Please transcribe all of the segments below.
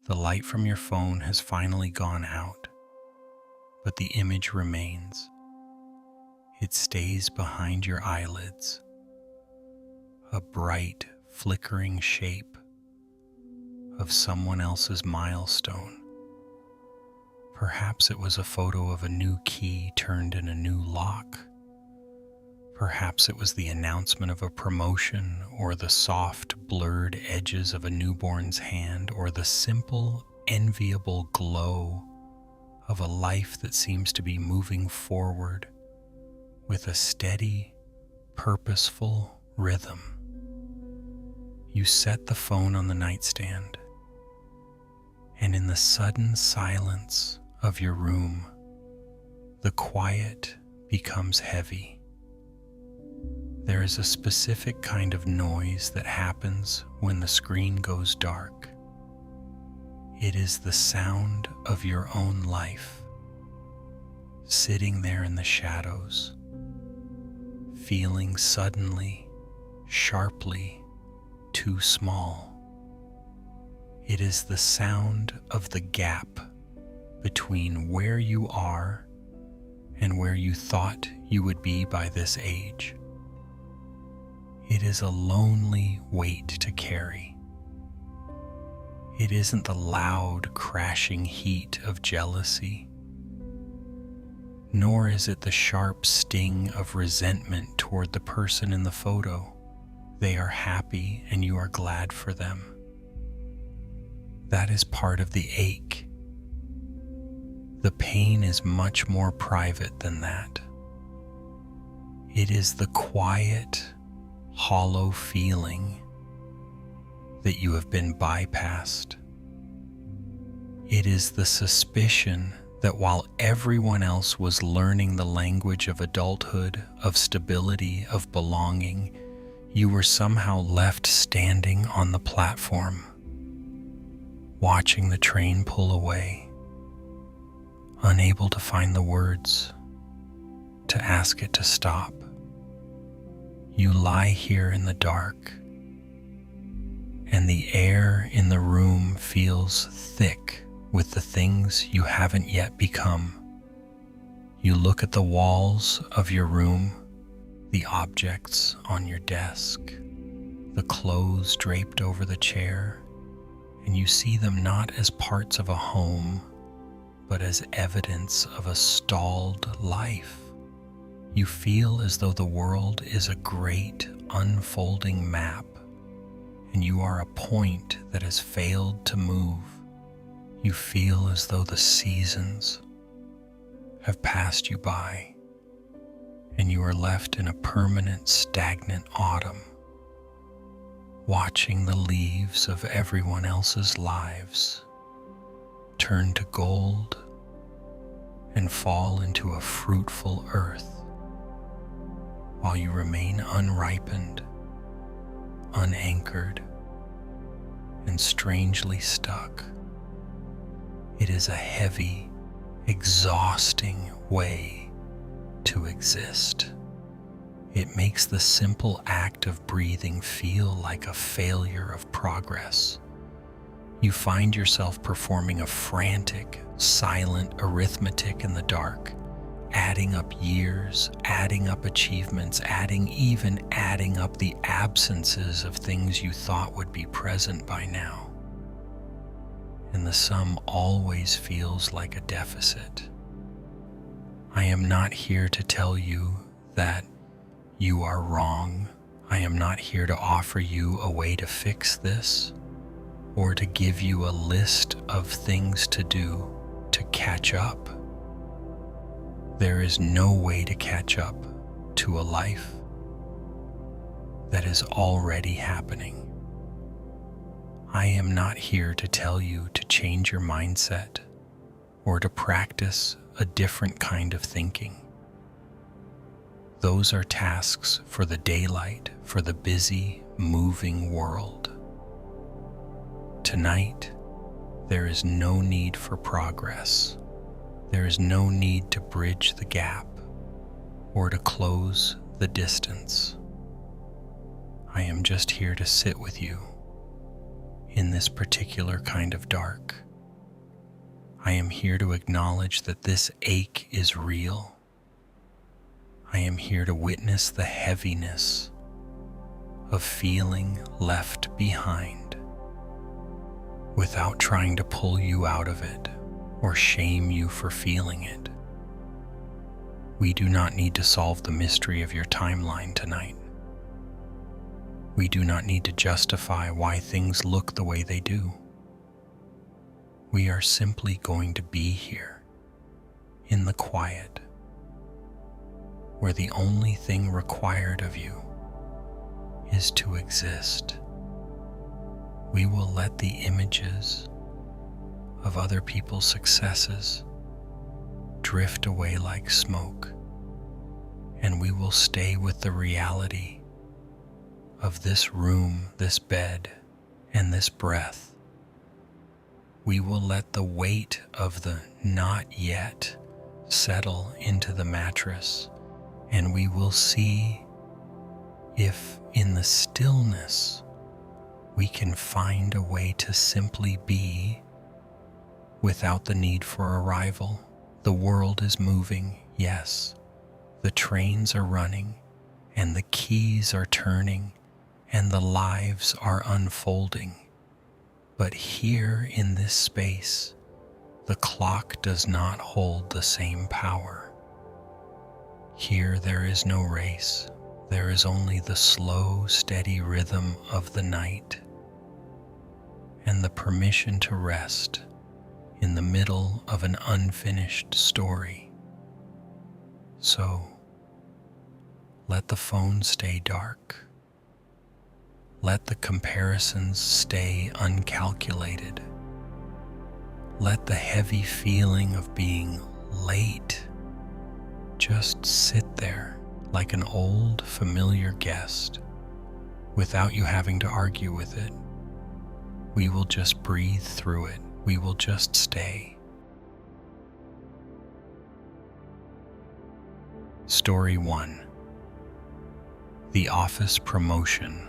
The light from your phone has finally gone out, but the image remains. It stays behind your eyelids, a bright, flickering shape of someone else's milestone. Perhaps it was a photo of a new key turned in a new lock. Perhaps it was the announcement of a promotion, or the soft, blurred edges of a newborn's hand, or the simple, enviable glow of a life that seems to be moving forward with a steady, purposeful rhythm. You set the phone on the nightstand, and in the sudden silence of your room, the quiet becomes heavy. There is a specific kind of noise that happens when the screen goes dark. It is the sound of your own life, sitting there in the shadows, feeling suddenly, sharply too small. It is the sound of the gap between where you are and where you thought you would be by this age. It is a lonely weight to carry. It isn't the loud, crashing heat of jealousy, nor is it the sharp sting of resentment toward the person in the photo. They are happy and you are glad for them. That is part of the ache. The pain is much more private than that. It is the quiet, hollow feeling that you have been bypassed. It is the suspicion that while everyone else was learning the language of adulthood, of stability, of belonging, you were somehow left standing on the platform, watching the train pull away, unable to find the words to ask it to stop. You lie here in the dark, and the air in the room feels thick with the things you haven't yet become. You look at the walls of your room, the objects on your desk, the clothes draped over the chair, and you see them not as parts of a home, but as evidence of a stalled life. You feel as though the world is a great unfolding map, and you are a point that has failed to move. You feel as though the seasons have passed you by, and you are left in a permanent, stagnant autumn, watching the leaves of everyone else's lives turn to gold and fall into a fruitful earth, while you remain unripened, unanchored, and strangely stuck. It is a heavy, exhausting way to exist. It makes the simple act of breathing feel like a failure of progress. You find yourself performing a frantic, silent arithmetic in the dark, adding up years, adding up achievements, adding up the absences of things you thought would be present by now. And the sum always feels like a deficit. I am not here to tell you that you are wrong. I am not here to offer you a way to fix this, or to give you a list of things to do to catch up. There is no way to catch up to a life that is already happening. I am not here to tell you to change your mindset or to practice a different kind of thinking. Those are tasks for the daylight, for the busy, moving world. Tonight, there is no need for progress. There is no need to bridge the gap or to close the distance. I am just here to sit with you in this particular kind of dark. I am here to acknowledge that this ache is real. I am here to witness the heaviness of feeling left behind without trying to pull you out of it or shame you for feeling it. We do not need to solve the mystery of your timeline tonight. We do not need to justify why things look the way they do. We are simply going to be here in the quiet, where the only thing required of you is to exist. We will let the images of other people's successes drift away like smoke, and we will stay with the reality of this room, this bed, and this breath. We will let the weight of the not yet settle into the mattress, and we will see if in the stillness we can find a way to simply be without the need for arrival. The world is moving, yes. The trains are running, and the keys are turning, and the lives are unfolding. But here in this space, the clock does not hold the same power. Here there is no race. There is only the slow, steady rhythm of the night and the permission to rest in the middle of an unfinished story. So, let the phone stay dark. Let the comparisons stay uncalculated. Let the heavy feeling of being late just sit there like an old, familiar guest, without you having to argue with it. We will just breathe through it. We will just stay. Story 1. The office promotion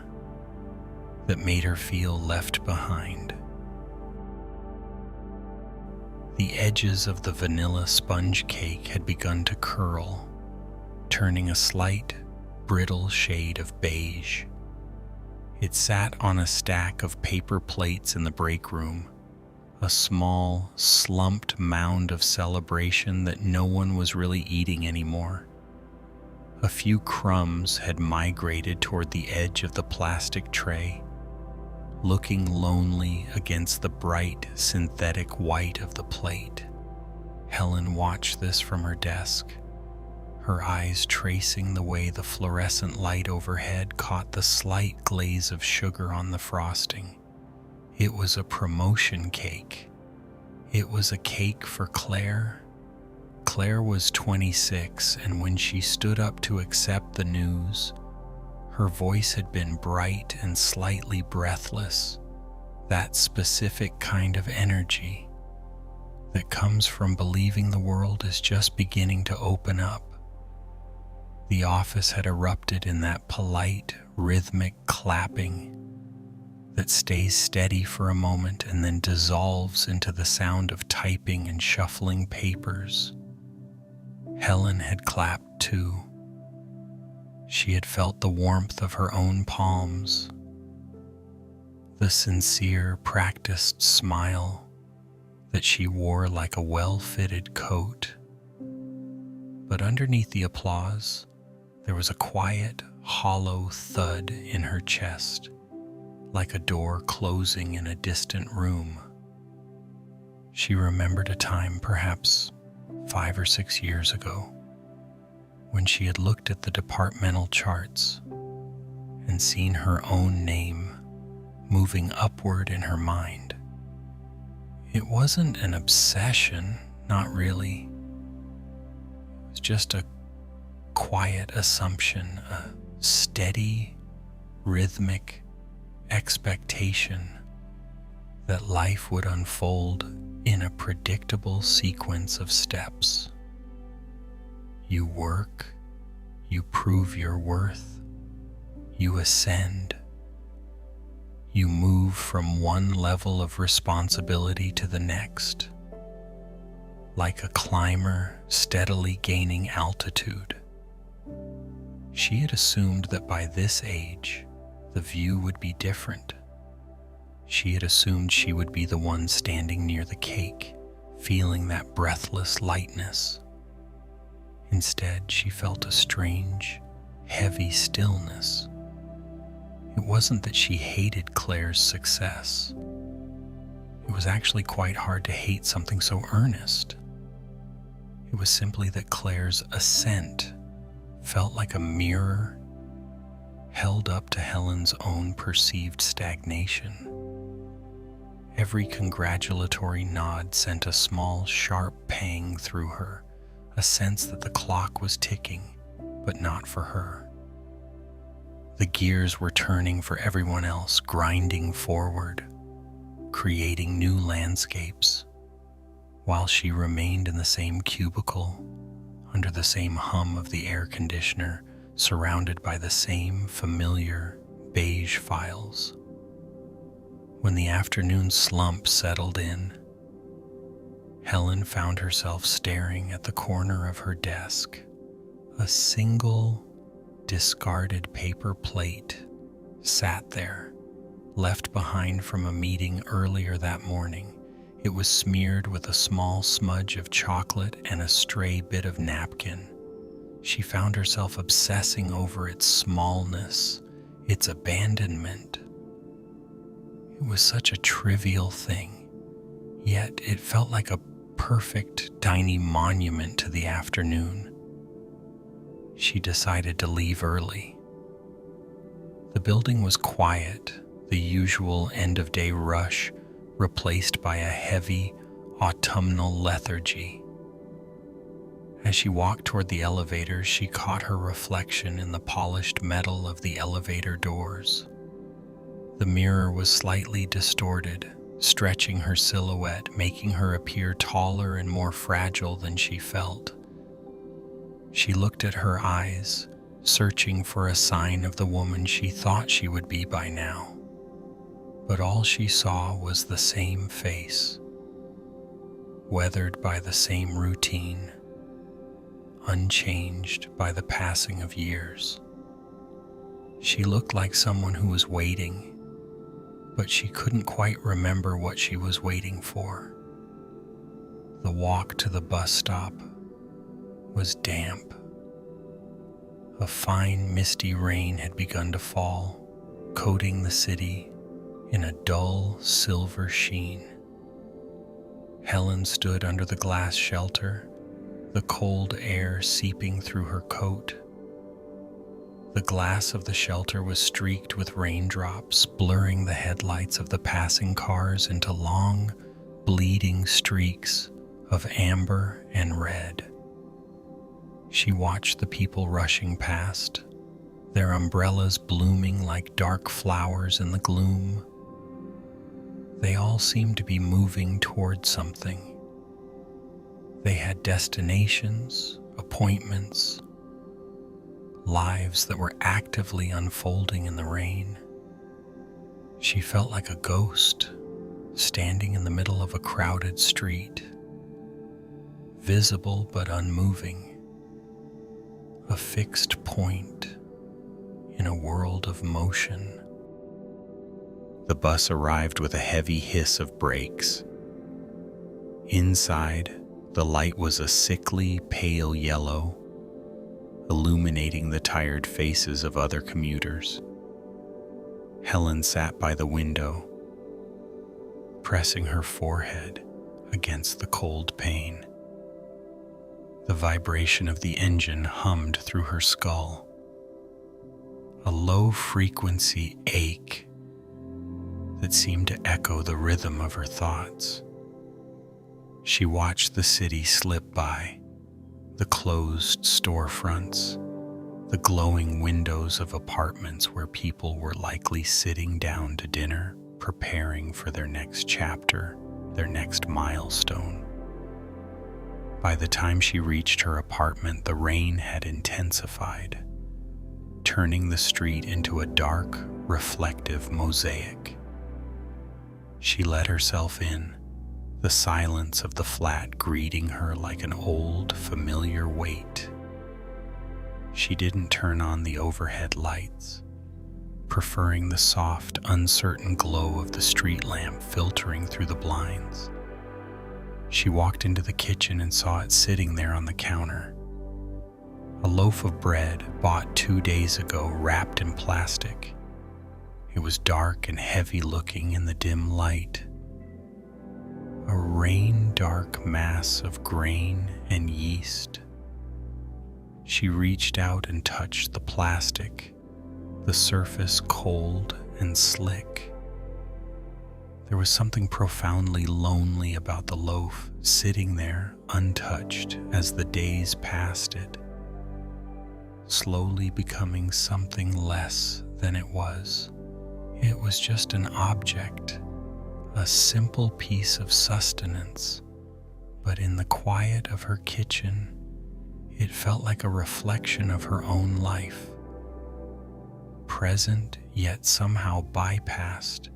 that made her feel left behind. The edges of the vanilla sponge cake had begun to curl, turning a slight, brittle shade of beige. It sat on a stack of paper plates in the break room, a small, slumped mound of celebration that no one was really eating anymore. A few crumbs had migrated toward the edge of the plastic tray, looking lonely against the bright, synthetic white of the plate. Helen watched this from her desk, her eyes tracing the way the fluorescent light overhead caught the slight glaze of sugar on the frosting. It was a promotion cake. It was a cake for Claire. Claire was 26, and when she stood up to accept the news, her voice had been bright and slightly breathless, that specific kind of energy that comes from believing the world is just beginning to open up. The office had erupted in that polite, rhythmic clapping that stays steady for a moment and then dissolves into the sound of typing and shuffling papers. Helen had clapped too. She had felt the warmth of her own palms, the sincere, practiced smile that she wore like a well-fitted coat. But underneath the applause, there was a quiet, hollow thud in her chest, like a door closing in a distant room. She remembered a time, perhaps 5 or 6 years ago, when she had looked at the departmental charts and seen her own name moving upward in her mind. It wasn't an obsession, not really. It was just a quiet assumption, a steady, rhythmic expectation that life would unfold in a predictable sequence of steps. You work, you prove your worth, you ascend, you move from one level of responsibility to the next, like a climber steadily gaining altitude. She had assumed that by this age, the view would be different. She had assumed she would be the one standing near the cake, feeling that breathless lightness. Instead, she felt a strange, heavy stillness. It wasn't that she hated Claire's success. It was actually quite hard to hate something so earnest. It was simply that Claire's ascent felt like a mirror held up to Helen's own perceived stagnation. Every congratulatory nod sent a small, sharp pang through her, a sense that the clock was ticking, but not for her. The gears were turning for everyone else, grinding forward, creating new landscapes, while she remained in the same cubicle, under the same hum of the air conditioner, surrounded by the same familiar beige files. When the afternoon slump settled in, Helen found herself staring at the corner of her desk. A single discarded paper plate sat there, left behind from a meeting earlier that morning. It was smeared with a small smudge of chocolate and a stray bit of napkin. She found herself obsessing over its smallness, its abandonment. It was such a trivial thing, yet it felt like a perfect, tiny monument to the afternoon. She decided to leave early. The building was quiet, the usual end-of-day rush replaced by a heavy, autumnal lethargy. As she walked toward the elevator, she caught her reflection in the polished metal of the elevator doors. The mirror was slightly distorted, stretching her silhouette, making her appear taller and more fragile than she felt. She looked at her eyes, searching for a sign of the woman she thought she would be by now. But all she saw was the same face, weathered by the same routine, unchanged by the passing of years. She looked like someone who was waiting, but she couldn't quite remember what she was waiting for. The walk to the bus stop was damp. A fine, misty rain had begun to fall, coating the city in a dull silver sheen. Helen stood under the glass shelter, the cold air seeping through her coat. The glass of the shelter was streaked with raindrops, blurring the headlights of the passing cars into long, bleeding streaks of amber and red. She watched the people rushing past, their umbrellas blooming like dark flowers in the gloom. They all seemed to be moving toward something. They had destinations, appointments, lives that were actively unfolding in the rain. She felt like a ghost standing in the middle of a crowded street, visible but unmoving, a fixed point in a world of motion. The bus arrived with a heavy hiss of brakes. Inside, the light was a sickly, pale yellow, illuminating the tired faces of other commuters. Helen sat by the window, pressing her forehead against the cold pane. The vibration of the engine hummed through her skull, a low-frequency ache that seemed to echo the rhythm of her thoughts. She watched the city slip by, the closed storefronts, the glowing windows of apartments where people were likely sitting down to dinner, preparing for their next chapter, their next milestone. By the time she reached her apartment, the rain had intensified, turning the street into a dark, reflective mosaic. She let herself in, the silence of the flat greeting her like an old, familiar weight. She didn't turn on the overhead lights, preferring the soft, uncertain glow of the street lamp filtering through the blinds. She walked into the kitchen and saw it sitting there on the counter. A loaf of bread bought 2 days ago, wrapped in plastic. It was dark and heavy looking in the dim light. A rain-dark mass of grain and yeast. She reached out and touched the plastic, the surface cold and slick. There was something profoundly lonely about the loaf sitting there untouched as the days passed it, slowly becoming something less than it was. It was just an object, a simple piece of sustenance, but in the quiet of her kitchen, it felt like a reflection of her own life, present yet somehow bypassed,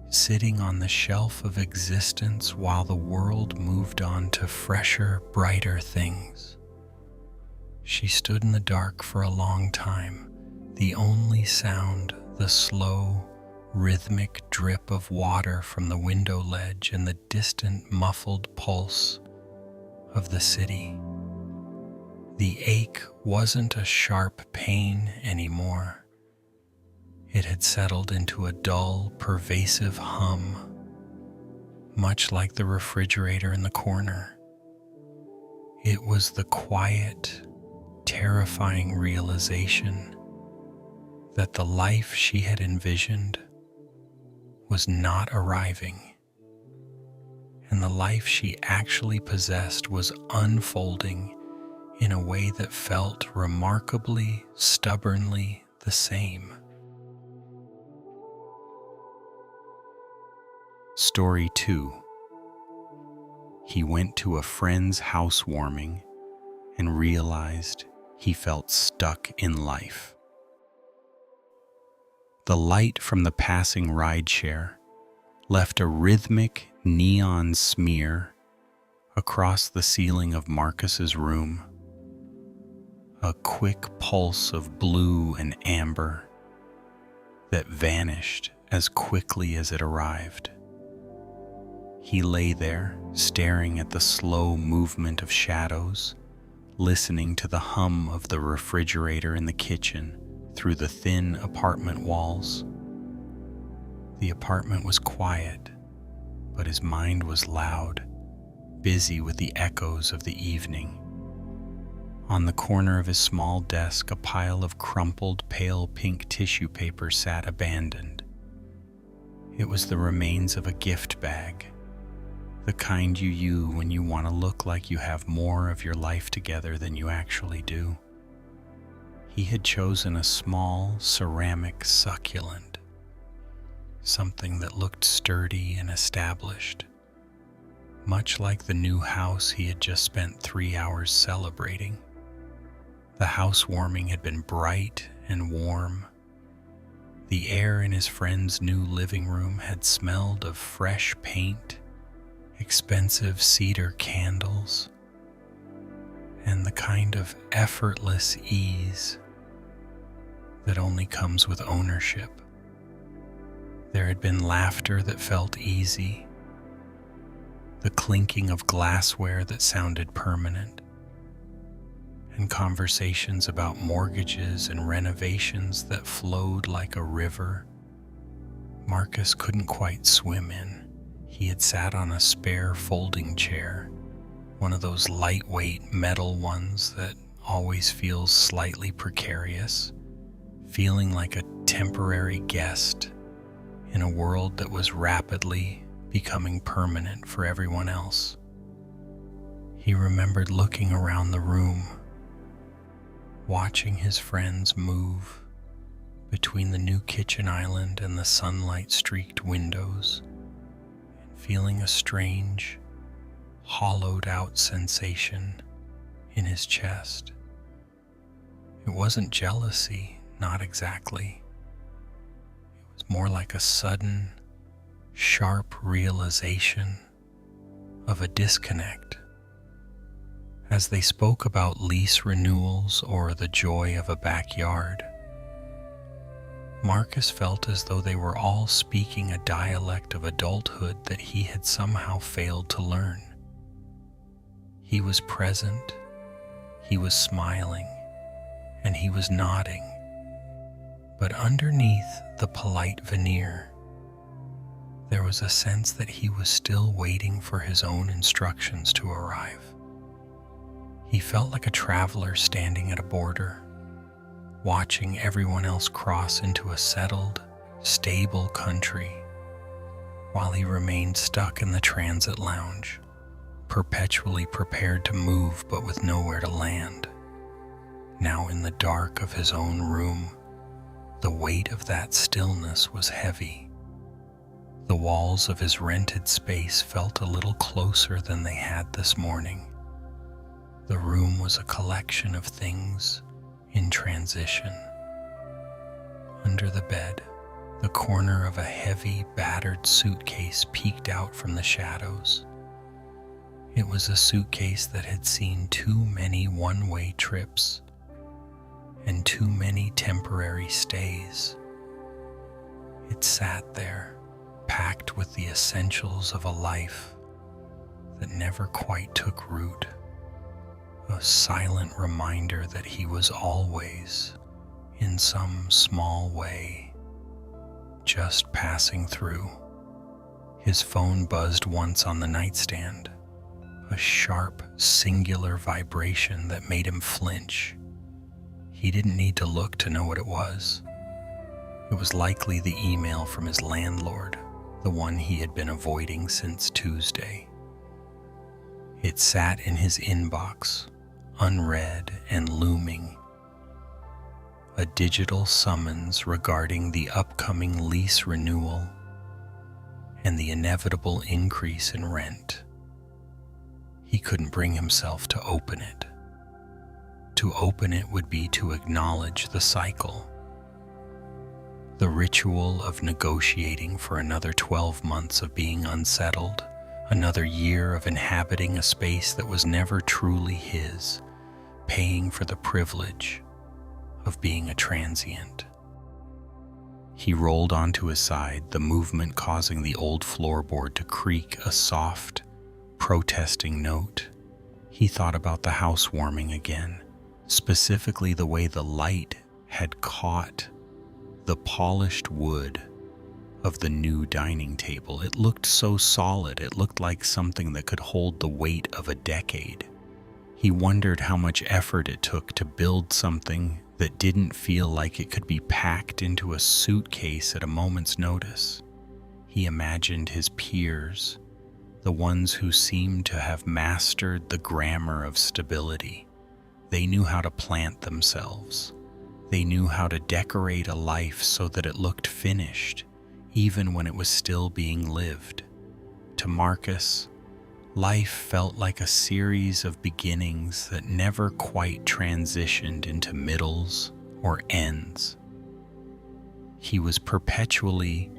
sitting on the shelf of existence while the world moved on to fresher, brighter things. She stood in the dark for a long time, the only sound, the slow, rhythmic drip of water from the window ledge and the distant, muffled pulse of the city. The ache wasn't a sharp pain anymore. It had settled into a dull, pervasive hum, much like the refrigerator in the corner. It was the quiet, terrifying realization that the life she had envisioned was not arriving, and the life she actually possessed was unfolding in a way that felt remarkably, stubbornly the same. Story 2. He went to a friend's housewarming and realized he felt stuck in life. The light from the passing rideshare left a rhythmic neon smear across the ceiling of Marcus's room, a quick pulse of blue and amber that vanished as quickly as it arrived. He lay there, staring at the slow movement of shadows, listening to the hum of the refrigerator in the kitchen through the thin apartment walls. The apartment was quiet, but his mind was loud, busy with the echoes of the evening. On the corner of his small desk, a pile of crumpled, pale pink tissue paper sat abandoned. It was the remains of a gift bag, the kind you use when you want to look like you have more of your life together than you actually do. He had chosen a small ceramic succulent, something that looked sturdy and established, much like the new house he had just spent 3 hours celebrating. The housewarming had been bright and warm. The air in his friend's new living room had smelled of fresh paint, expensive cedar candles, and the kind of effortless ease that only comes with ownership. There had been laughter that felt easy, the clinking of glassware that sounded permanent, and conversations about mortgages and renovations that flowed like a river Marcus couldn't quite swim in. He had sat on a spare folding chair, one of those lightweight metal ones that always feels slightly precarious, feeling like a temporary guest in a world that was rapidly becoming permanent for everyone else. He remembered looking around the room, watching his friends move between the new kitchen island and the sunlight-streaked windows, and feeling a strange, hollowed-out sensation in his chest. It wasn't jealousy, not exactly. It was more like a sudden, sharp realization of a disconnect. As they spoke about lease renewals or the joy of a backyard, Marcus felt as though they were all speaking a dialect of adulthood that he had somehow failed to learn. He was present, he was smiling, and he was nodding. But underneath the polite veneer, there was a sense that he was still waiting for his own instructions to arrive. He felt like a traveler standing at a border, watching everyone else cross into a settled, stable country, while he remained stuck in the transit lounge, perpetually prepared to move but with nowhere to land. Now in the dark of his own room, the weight of that stillness was heavy. The walls of his rented space felt a little closer than they had this morning. The room was a collection of things in transition. Under the bed, the corner of a heavy, battered suitcase peeked out from the shadows. It was a suitcase that had seen too many one-way trips and too many temporary stays. It sat there, packed with the essentials of a life that never quite took root. A silent reminder that he was always, in some small way, just passing through. His phone buzzed once on the nightstand, a sharp, singular vibration that made him flinch. He didn't need to look to know what it was. It was likely the email from his landlord, the one he had been avoiding since Tuesday. It sat in his inbox, unread and looming. A digital summons regarding the upcoming lease renewal and the inevitable increase in rent. He couldn't bring himself to open it. To open it would be to acknowledge the cycle. The ritual of negotiating for another 12 months of being unsettled, another year of inhabiting a space that was never truly his, paying for the privilege of being a transient. He rolled onto his side, the movement causing the old floorboard to creak a soft, protesting note. He thought about the housewarming again, specifically the way the light had caught the polished wood of the new dining table. It looked so solid, it looked like something that could hold the weight of a decade. He wondered how much effort it took to build something that didn't feel like it could be packed into a suitcase at a moment's notice. He imagined his peers, the ones who seemed to have mastered the grammar of stability. They knew how to plant themselves. They knew how to decorate a life so that it looked finished, even when it was still being lived. To Marcus, life felt like a series of beginnings that never quite transitioned into middles or ends. He was perpetually,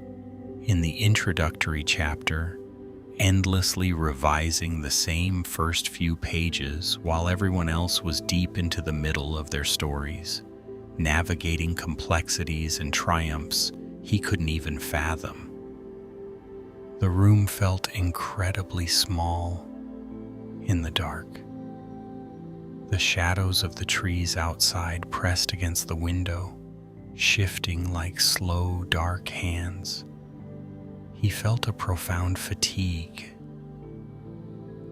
in the introductory chapter, endlessly revising the same first few pages while everyone else was deep into the middle of their stories, navigating complexities and triumphs he couldn't even fathom. The room felt incredibly small in the dark. The shadows of the trees outside pressed against the window, shifting like slow, dark hands. He felt a profound fatigue,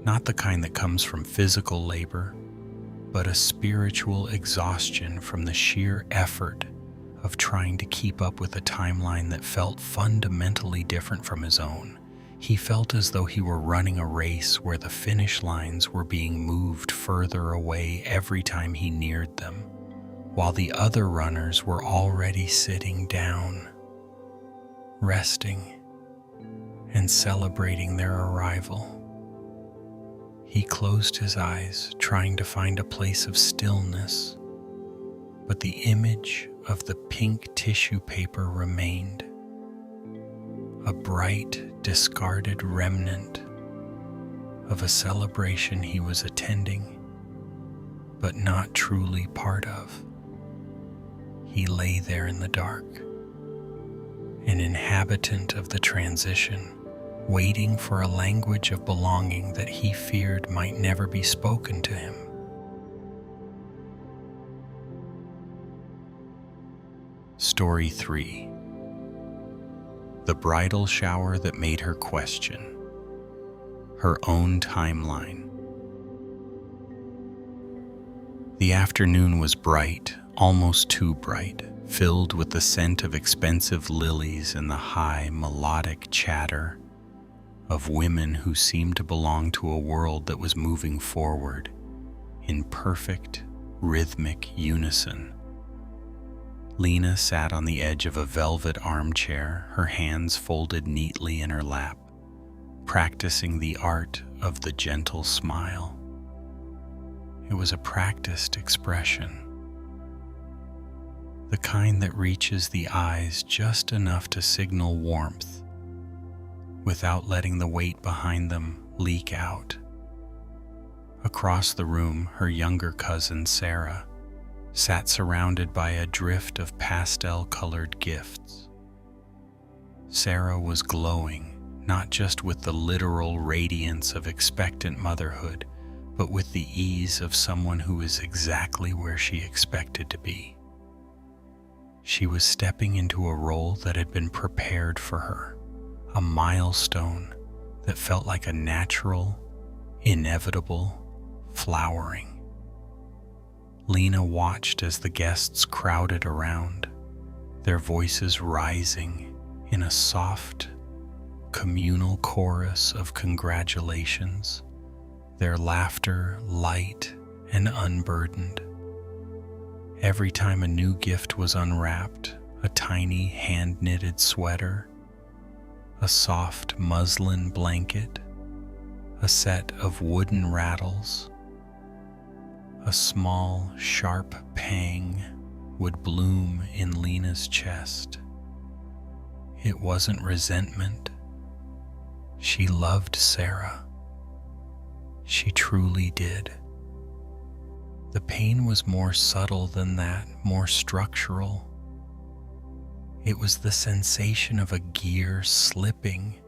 not the kind that comes from physical labor, but a spiritual exhaustion from the sheer effort of trying to keep up with a timeline that felt fundamentally different from his own. He felt as though he were running a race where the finish lines were being moved further away every time he neared them, while the other runners were already sitting down, resting, and celebrating their arrival. He closed his eyes, trying to find a place of stillness, but the image of the pink tissue paper remained, a bright, discarded remnant of a celebration he was attending, but not truly part of. He lay there in the dark, an inhabitant of the transition, waiting for a language of belonging that he feared might never be spoken to him. Story 3. The bridal shower that made her question her own timeline. The afternoon was bright, almost too bright, filled with the scent of expensive lilies and the high, melodic chatter of women who seemed to belong to a world that was moving forward in perfect, rhythmic unison. Lena sat on the edge of a velvet armchair, her hands folded neatly in her lap, practicing the art of the gentle smile. It was a practiced expression, the kind that reaches the eyes just enough to signal warmth, without letting the weight behind them leak out. Across the room, her younger cousin Sarah sat surrounded by a drift of pastel-colored gifts. Sarah was glowing, not just with the literal radiance of expectant motherhood, but with the ease of someone who is exactly where she expected to be. She was stepping into a role that had been prepared for her, a milestone that felt like a natural, inevitable flowering. Lena watched as the guests crowded around, their voices rising in a soft, communal chorus of congratulations, their laughter light and unburdened. Every time a new gift was unwrapped, a tiny hand-knitted sweater, a soft muslin blanket, a set of wooden rattles, a small, sharp pang would bloom in Lena's chest. It wasn't resentment. She loved Sarah. She truly did. The pain was more subtle than that, more structural. It was the sensation of a gear slipping,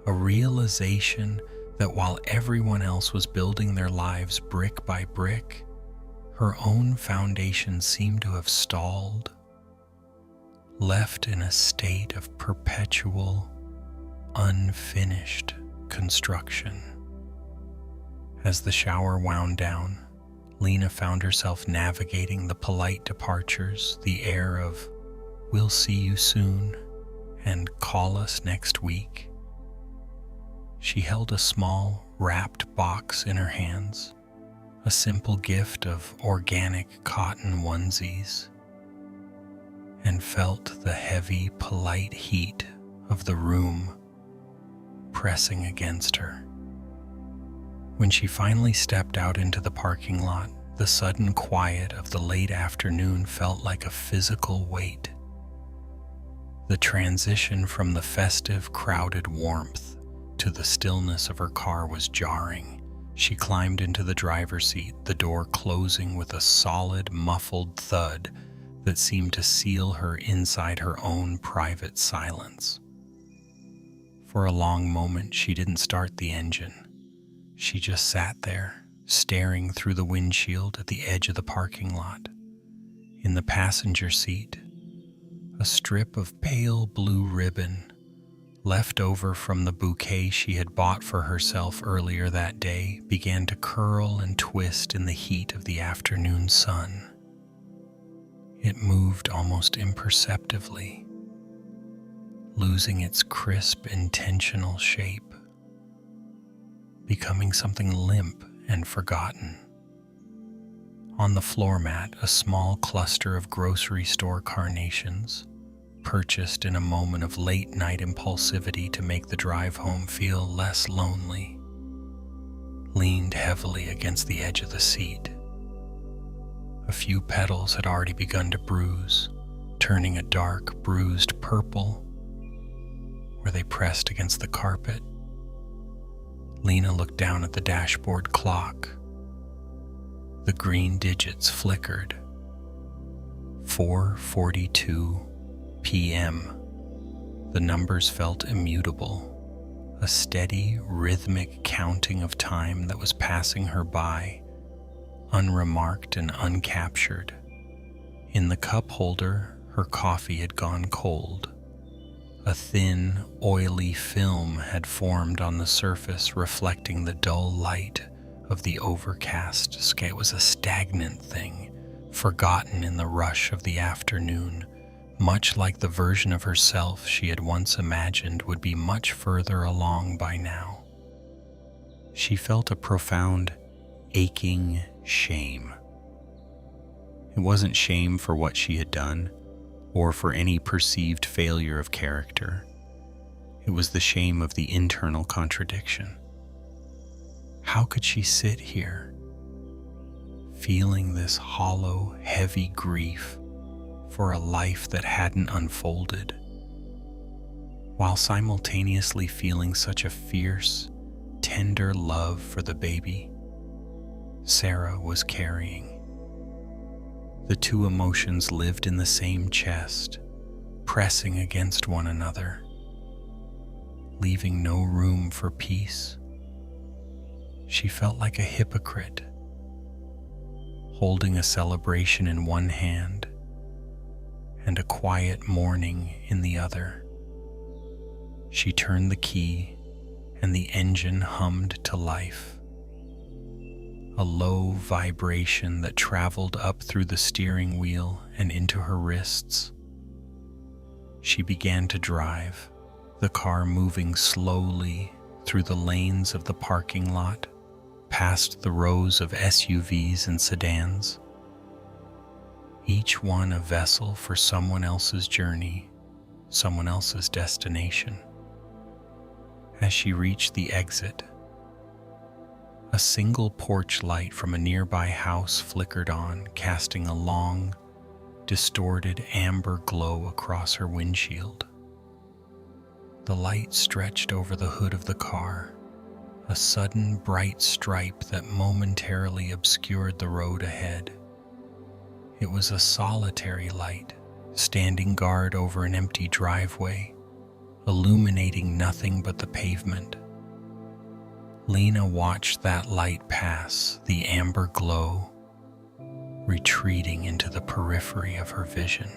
a realization that while everyone else was building their lives brick by brick, her own foundation seemed to have stalled, left in a state of perpetual, unfinished construction. As the shower wound down, Lena found herself navigating the polite departures, the air of, "We'll see you soon," and "Call us next week." She held a small, wrapped box in her hands, a simple gift of organic cotton onesies, and felt the heavy, polite heat of the room pressing against her. When she finally stepped out into the parking lot, the sudden quiet of the late afternoon felt like a physical weight. The transition from the festive, crowded warmth to the stillness of her car was jarring. She climbed into the driver's seat, the door closing with a solid, muffled thud that seemed to seal her inside her own private silence. For a long moment, she didn't start the engine. She just sat there, staring through the windshield at the edge of the parking lot. In the passenger seat, a strip of pale blue ribbon, left over from the bouquet she had bought for herself earlier that day, began to curl and twist in the heat of the afternoon sun. It moved almost imperceptibly, losing its crisp, intentional shape, becoming something limp and forgotten. On the floor mat, a small cluster of grocery store carnations, purchased in a moment of late-night impulsivity to make the drive home feel less lonely, leaned heavily against the edge of the seat. A few petals had already begun to bruise, turning a dark, bruised purple where they pressed against the carpet. Lena looked down at the dashboard clock. The green digits flickered. 4:42 p.m. The numbers felt immutable, a steady, rhythmic counting of time that was passing her by, unremarked and uncaptured. In the cup holder, her coffee had gone cold. A thin, oily film had formed on the surface, reflecting the dull light of the overcast sky. It was a stagnant thing, forgotten in the rush of the afternoon, much like the version of herself she had once imagined would be much further along by now. She felt a profound, aching shame. It wasn't shame for what she had done, or for any perceived failure of character. It was the shame of the internal contradiction. How could she sit here, feeling this hollow, heavy grief for a life that hadn't unfolded, while simultaneously feeling such a fierce, tender love for the baby Sarah was carrying? The two emotions lived in the same chest, pressing against one another, leaving no room for peace. She felt like a hypocrite, holding a celebration in one hand and a quiet mourning in the other. She turned the key and the engine hummed to life. A low vibration that traveled up through the steering wheel and into her wrists. She began to drive, the car moving slowly through the lanes of the parking lot, past the rows of SUVs and sedans, each one a vessel for someone else's journey, someone else's destination. As she reached the exit, a single porch light from a nearby house flickered on, casting a long, distorted amber glow across her windshield. The light stretched over the hood of the car, a sudden bright stripe that momentarily obscured the road ahead. It was a solitary light, standing guard over an empty driveway, illuminating nothing but the pavement. Lena watched that light pass, the amber glow retreating into the periphery of her vision.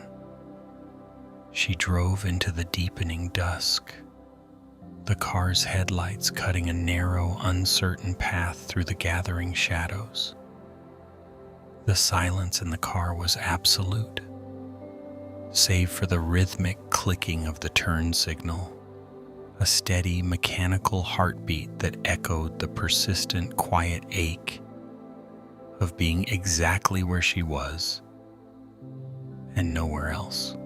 She drove into the deepening dusk, the car's headlights cutting a narrow, uncertain path through the gathering shadows. The silence in the car was absolute, save for the rhythmic clicking of the turn signal, a steady mechanical heartbeat that echoed the persistent quiet ache of being exactly where she was and nowhere else.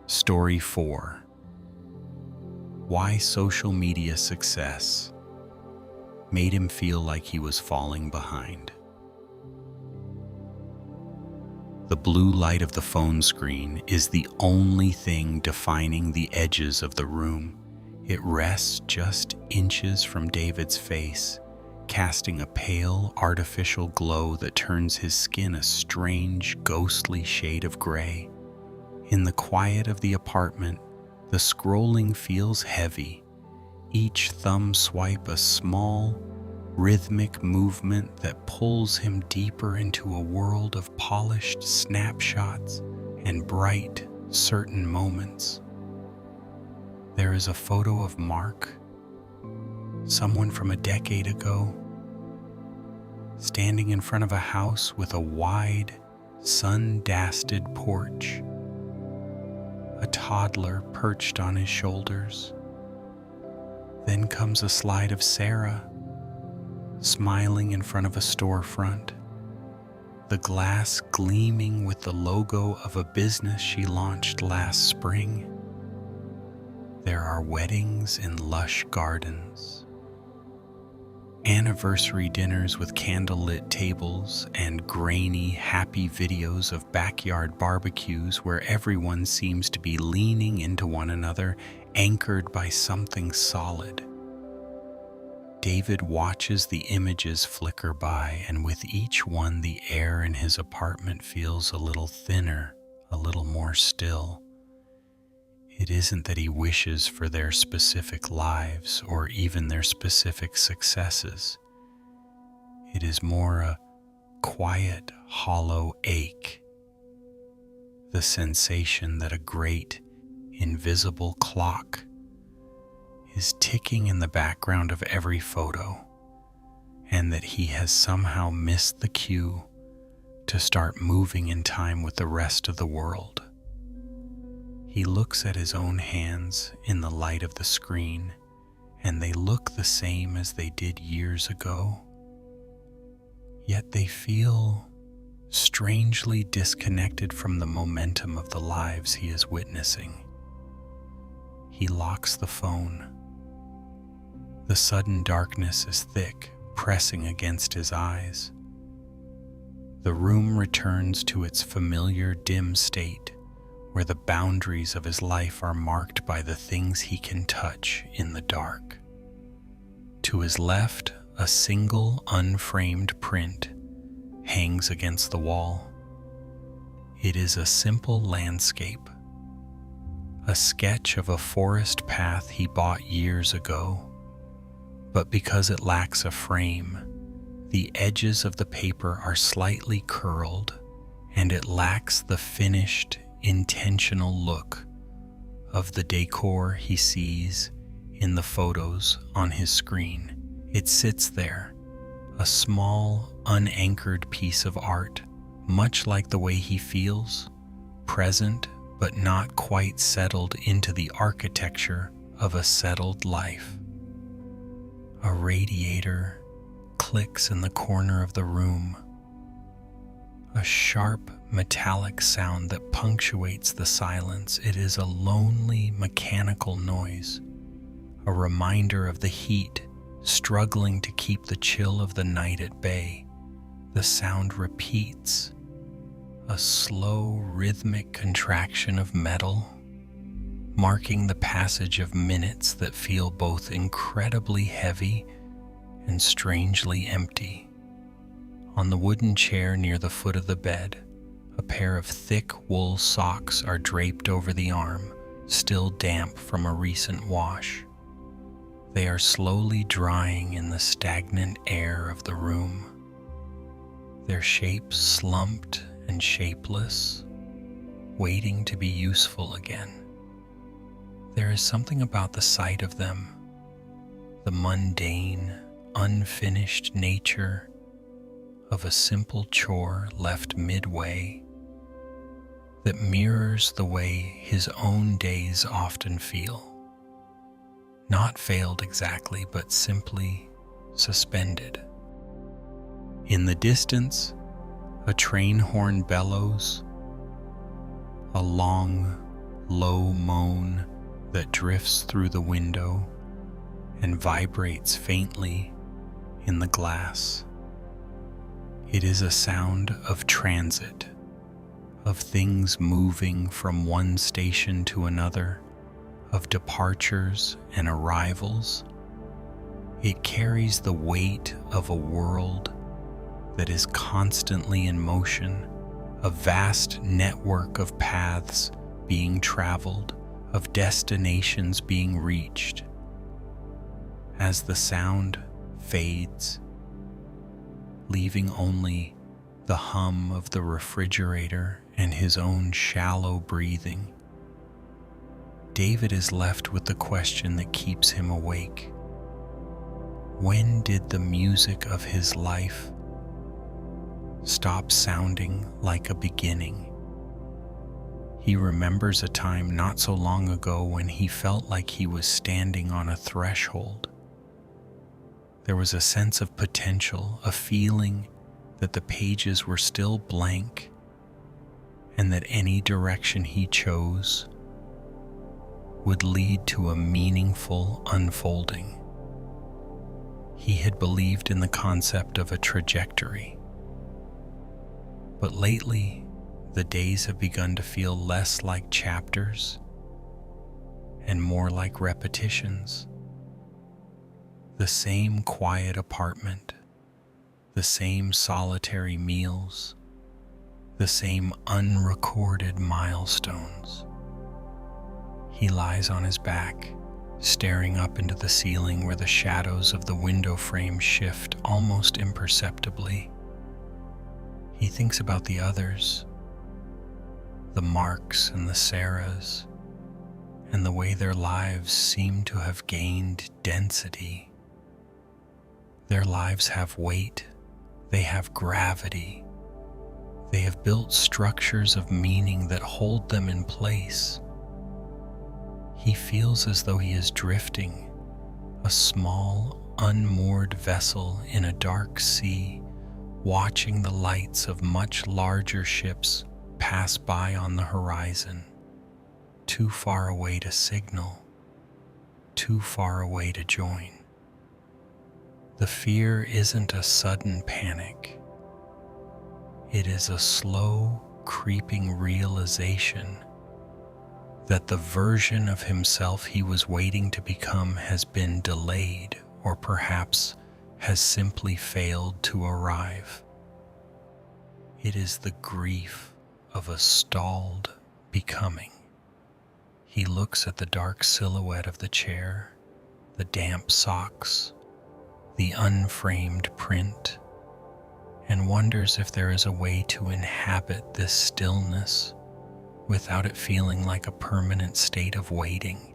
Story 4. Why social media success made him feel like he was falling behind. The blue light of the phone screen is the only thing defining the edges of the room. It rests just inches from David's face, casting a pale, artificial glow that turns his skin a strange, ghostly shade of gray. In the quiet of the apartment, the scrolling feels heavy, each thumb swipe a small, rhythmic movement that pulls him deeper into a world of polished snapshots and bright, certain moments. There is a photo of Mark, someone from a decade ago, standing in front of a house with a wide, sun-dasted porch, a toddler perched on his shoulders. Then comes a slide of Sarah, smiling in front of a storefront, the glass gleaming with the logo of a business she launched last spring. There are weddings in lush gardens, anniversary dinners with candlelit tables, and grainy, happy videos of backyard barbecues where everyone seems to be leaning into one another anchored by something solid. David watches the images flicker by, and with each one, the air in his apartment feels a little thinner, a little more still. It isn't that he wishes for their specific lives or even their specific successes. It is more a quiet, hollow ache. The sensation that a great, invisible clock is ticking in the background of every photo, and that he has somehow missed the cue to start moving in time with the rest of the world. He looks at his own hands in the light of the screen, and they look the same as they did years ago. Yet they feel strangely disconnected from the momentum of the lives he is witnessing. He locks the phone. The sudden darkness is thick, pressing against his eyes. The room returns to its familiar dim state, where the boundaries of his life are marked by the things he can touch in the dark. To his left, a single unframed print hangs against the wall. It is a simple landscape, a sketch of a forest path he bought years ago. But because it lacks a frame, the edges of the paper are slightly curled, and it lacks the finished, intentional look of the decor he sees in the photos on his screen. It sits there, a small, unanchored piece of art, much like the way he feels, present but not quite settled into the architecture of a settled life. A radiator clicks in the corner of the room, a sharp metallic sound that punctuates the silence. It is a lonely mechanical noise, a reminder of the heat struggling to keep the chill of the night at bay. The sound repeats, a slow rhythmic contraction of metal, marking the passage of minutes that feel both incredibly heavy and strangely empty. On the wooden chair near the foot of the bed, a pair of thick wool socks are draped over the arm, still damp from a recent wash. They are slowly drying in the stagnant air of the room, their shapes slumped and shapeless, waiting to be useful again. There is something about the sight of them, the mundane, unfinished nature of a simple chore left midway, that mirrors the way his own days often feel. Not failed exactly, but simply suspended. In the distance, a train horn bellows, a long, low moan that drifts through the window and vibrates faintly in the glass. It is a sound of transit, of things moving from one station to another, of departures and arrivals. It carries the weight of a world that is constantly in motion, a vast network of paths being traveled, of destinations being reached. As the sound fades, leaving only the hum of the refrigerator and his own shallow breathing, David is left with the question that keeps him awake. When did the music of his life stop sounding like a beginning? He remembers a time not so long ago when he felt like he was standing on a threshold. There was a sense of potential, a feeling that the pages were still blank, and that any direction he chose would lead to a meaningful unfolding. He had believed in the concept of a trajectory. But lately, the days have begun to feel less like chapters and more like repetitions. The same quiet apartment, the same solitary meals, the same unrecorded milestones. He lies on his back, staring up into the ceiling where the shadows of the window frame shift almost imperceptibly. He thinks about the others, the Marks and the Sarahs, and the way their lives seem to have gained density. Their lives have weight, they have gravity, they have built structures of meaning that hold them in place. He feels as though he is drifting, a small, unmoored vessel in a dark sea, watching the lights of much larger ships pass by on the horizon, too far away to signal, too far away to join. The fear isn't a sudden panic. It is a slow, creeping realization that the version of himself he was waiting to become has been delayed, or perhaps has simply failed to arrive. It is the grief of a stalled becoming. He looks at the dark silhouette of the chair, the damp socks, the unframed print, and wonders if there is a way to inhabit this stillness without it feeling like a permanent state of waiting.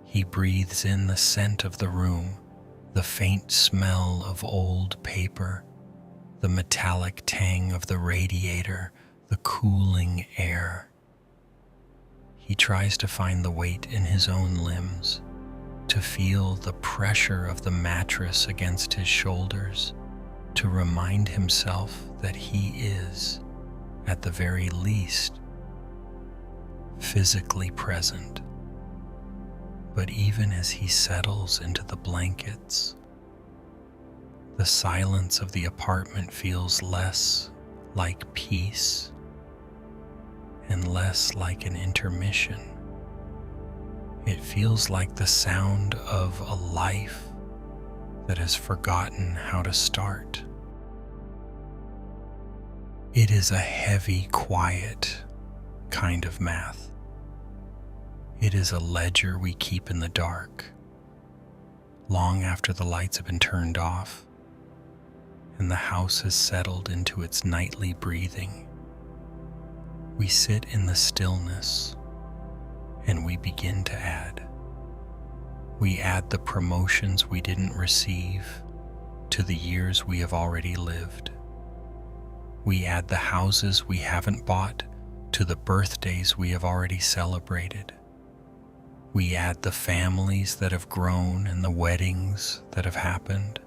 He breathes in the scent of the room, the faint smell of old paper, the metallic tang of the radiator, the cooling air. He tries to find the weight in his own limbs, to feel the pressure of the mattress against his shoulders, to remind himself that he is, at the very least, physically present. But even as he settles into the blankets, the silence of the apartment feels less like peace and less like an intermission. It feels like the sound of a life that has forgotten how to start. It is a heavy, quiet kind of math. It is a ledger we keep in the dark, long after the lights have been turned off and the house has settled into its nightly breathing. We sit in the stillness and we begin to add. We add the promotions we didn't receive to the years we have already lived. We add the houses we haven't bought to the birthdays we have already celebrated. We add the families that have grown and the weddings that have happened,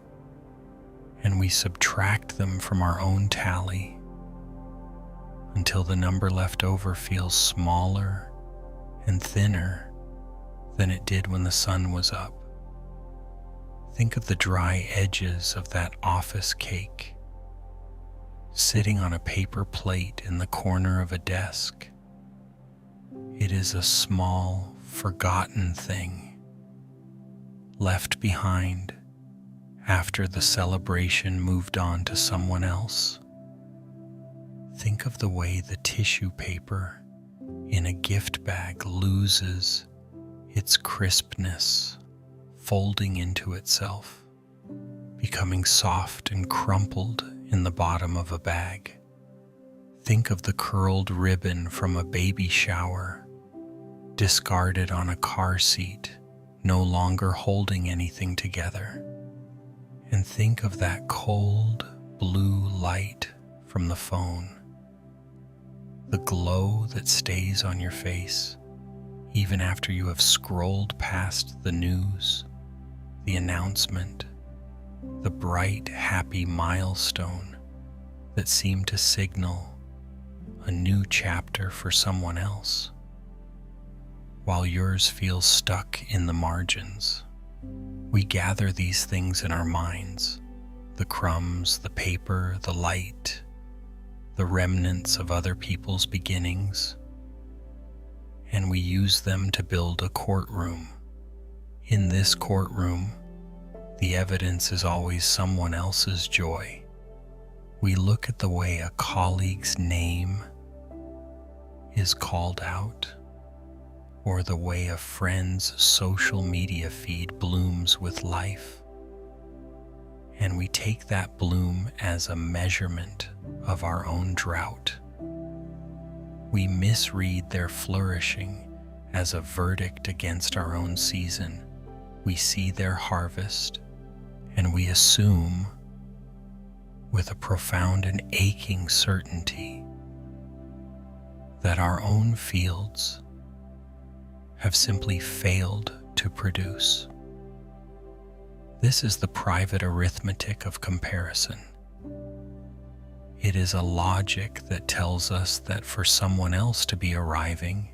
and we subtract them from our own tally until the number left over feels smaller and thinner than it did when the sun was up. Think of the dry edges of that office cake sitting on a paper plate in the corner of a desk. It is a small, forgotten thing left behind after the celebration moved on to someone else. Think of the way the tissue paper in a gift bag loses its crispness, folding into itself, becoming soft and crumpled in the bottom of a bag. Think of the curled ribbon from a baby shower, discarded on a car seat, no longer holding anything together. And think of that cold blue light from the phone, the glow that stays on your face even after you have scrolled past the news, the announcement, the bright, happy milestone that seemed to signal a new chapter for someone else, while yours feels stuck in the margins. We gather these things in our minds, the crumbs, the paper, the light, the remnants of other people's beginnings, and we use them to build a courtroom. In this courtroom, the evidence is always someone else's joy. We look at the way a colleague's name is called out, or the way a friend's social media feed blooms with life. And we take that bloom as a measurement of our own drought. We misread their flourishing as a verdict against our own season. We see their harvest, and we assume, with a profound and aching certainty, that our own fields have simply failed to produce. This is the private arithmetic of comparison. It is a logic that tells us that for someone else to be arriving,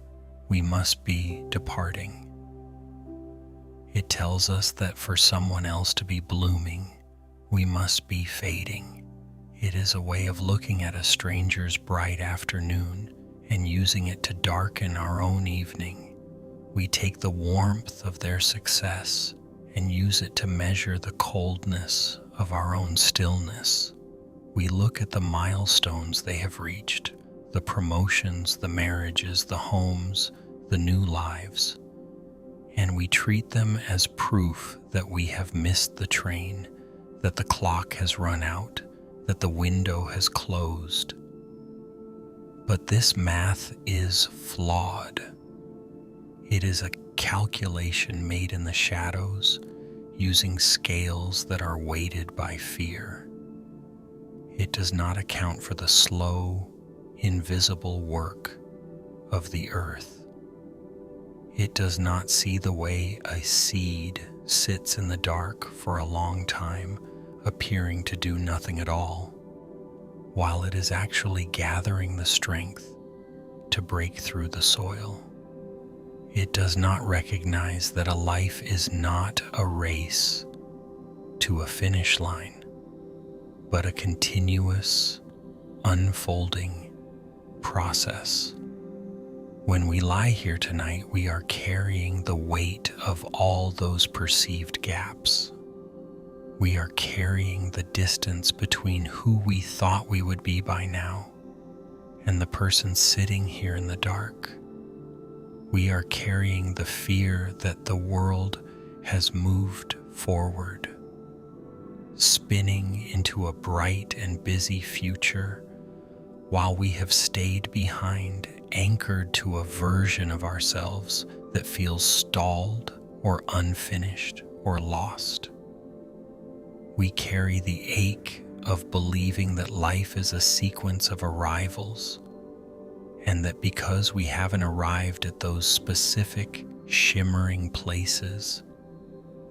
we must be departing. It tells us that for someone else to be blooming, we must be fading. It is a way of looking at a stranger's bright afternoon and using it to darken our own evening. We take the warmth of their success and use it to measure the coldness of our own stillness. We look at the milestones they have reached, the promotions, the marriages, the homes, the new lives, and we treat them as proof that we have missed the train, that the clock has run out, that the window has closed. But this math is flawed. It is a calculation made in the shadows, using scales that are weighted by fear. It does not account for the slow, invisible work of the earth. It does not see the way a seed sits in the dark for a long time, appearing to do nothing at all, while it is actually gathering the strength to break through the soil. It does not recognize that a life is not a race to a finish line, but a continuous, unfolding process. When we lie here tonight, we are carrying the weight of all those perceived gaps. We are carrying the distance between who we thought we would be by now and the person sitting here in the dark. We are carrying the fear that the world has moved forward, spinning into a bright and busy future, while we have stayed behind, anchored to a version of ourselves that feels stalled or unfinished or lost. We carry the ache of believing that life is a sequence of arrivals, and that because we haven't arrived at those specific, shimmering places,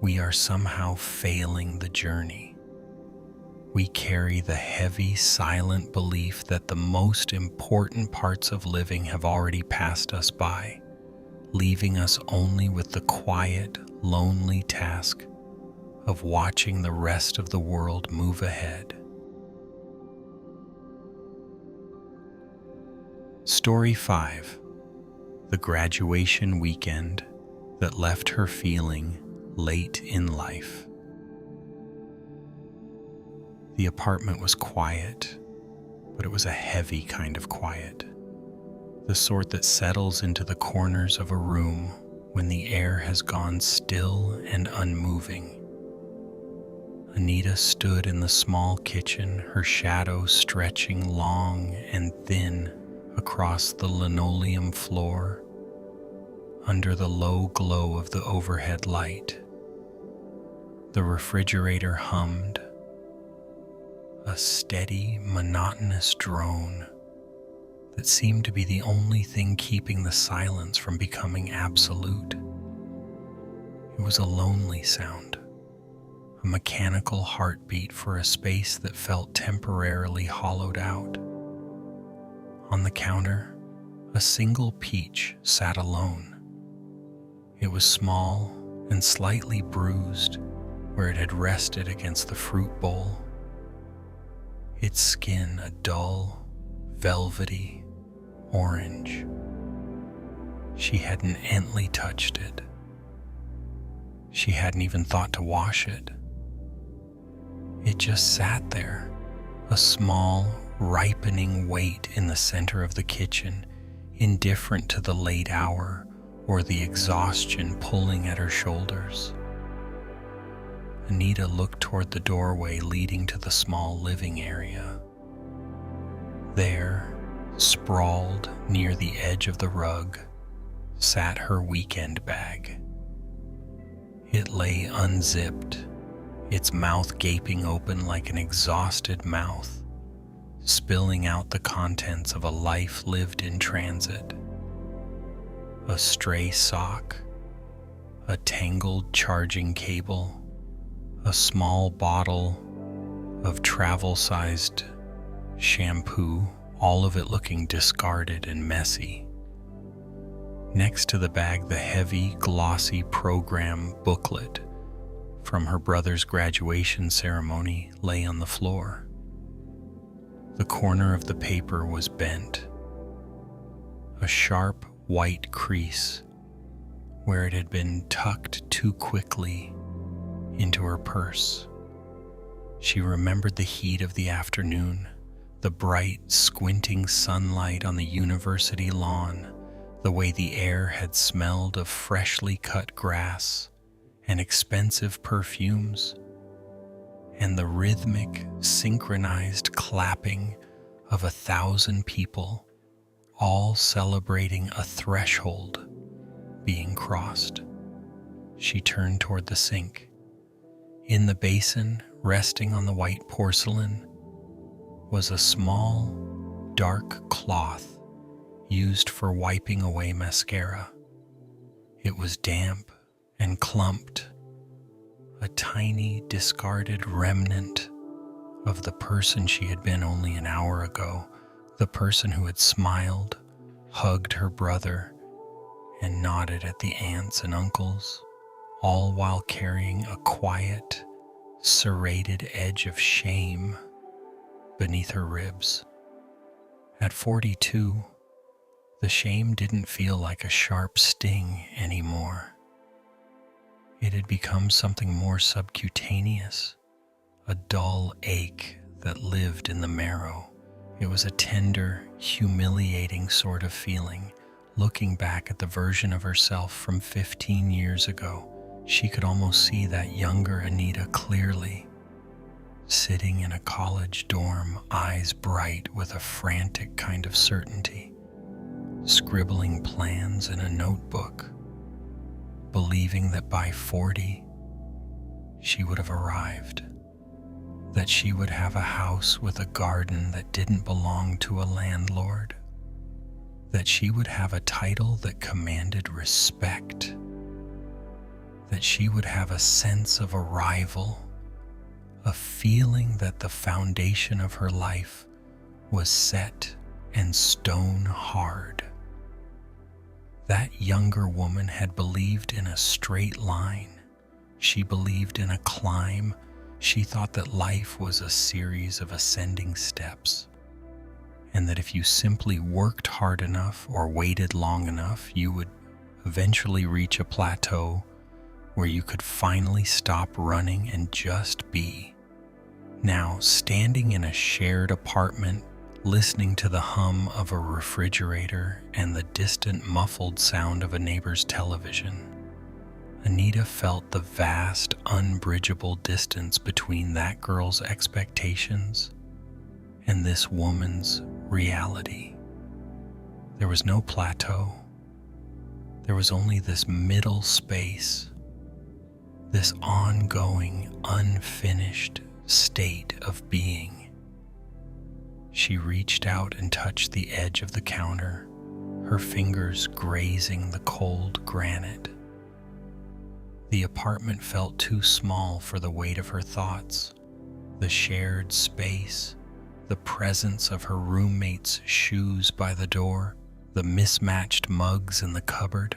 we are somehow failing the journey. We carry the heavy, silent belief that the most important parts of living have already passed us by, leaving us only with the quiet, lonely task of watching the rest of the world move ahead. Story 5. The graduation weekend that left her feeling late in life. The apartment was quiet, but it was a heavy kind of quiet, the sort that settles into the corners of a room when the air has gone still and unmoving. Anita stood in the small kitchen, her shadow stretching long and thin across the linoleum floor under the low glow of the overhead light. The refrigerator hummed, a steady, monotonous drone that seemed to be the only thing keeping the silence from becoming absolute. It was a lonely sound, a mechanical heartbeat for a space that felt temporarily hollowed out. On the counter, a single peach sat alone. It was small and slightly bruised where it had rested against the fruit bowl, its skin a dull, velvety orange. She hadn't gently touched it. She hadn't even thought to wash it. It just sat there, a small, ripening weight in the center of the kitchen, indifferent to the late hour or the exhaustion pulling at her shoulders. Anita looked toward the doorway leading to the small living area. There, sprawled near the edge of the rug, sat her weekend bag. It lay unzipped, its mouth gaping open like an exhausted mouth, spilling out the contents of a life lived in transit. A stray sock, a tangled charging cable, a small bottle of travel-sized shampoo, all of it looking discarded and messy. Next to the bag, the heavy, glossy program booklet from her brother's graduation ceremony lay on the floor. The corner of the paper was bent, a sharp white crease where it had been tucked too quickly into her purse. She remembered the heat of the afternoon, the bright, squinting sunlight on the university lawn, the way the air had smelled of freshly cut grass and expensive perfumes, and the rhythmic, synchronized clapping of 1,000 people, all celebrating a threshold being crossed. She turned toward the sink. In the basin, resting on the white porcelain, was a small, dark cloth used for wiping away mascara. It was damp and clumped, a tiny, discarded remnant of the person she had been only an hour ago, the person who had smiled, hugged her brother, and nodded at the aunts and uncles, all while carrying a quiet, serrated edge of shame beneath her ribs. At 42, the shame didn't feel like a sharp sting anymore. It had become something more subcutaneous, a dull ache that lived in the marrow. It was a tender, humiliating sort of feeling. Looking back at the version of herself from 15 years ago, she could almost see that younger Anita clearly, sitting in a college dorm, eyes bright with a frantic kind of certainty, scribbling plans in a notebook, believing that by 40, she would have arrived, that she would have a house with a garden that didn't belong to a landlord, that she would have a title that commanded respect, that she would have a sense of arrival, a feeling that the foundation of her life was set and stone hard. That younger woman had believed in a straight line. She believed in a climb. She thought that life was a series of ascending steps, and that if you simply worked hard enough or waited long enough, you would eventually reach a plateau where you could finally stop running and just be. Now, standing in a shared apartment, listening to the hum of a refrigerator and the distant muffled sound of a neighbor's television, Anita felt the vast, unbridgeable distance between that girl's expectations and this woman's reality. There was no plateau. There was only this middle space, this ongoing, unfinished state of being. She reached out and touched the edge of the counter, her fingers grazing the cold granite. The apartment felt too small for the weight of her thoughts, the shared space, the presence of her roommate's shoes by the door, the mismatched mugs in the cupboard.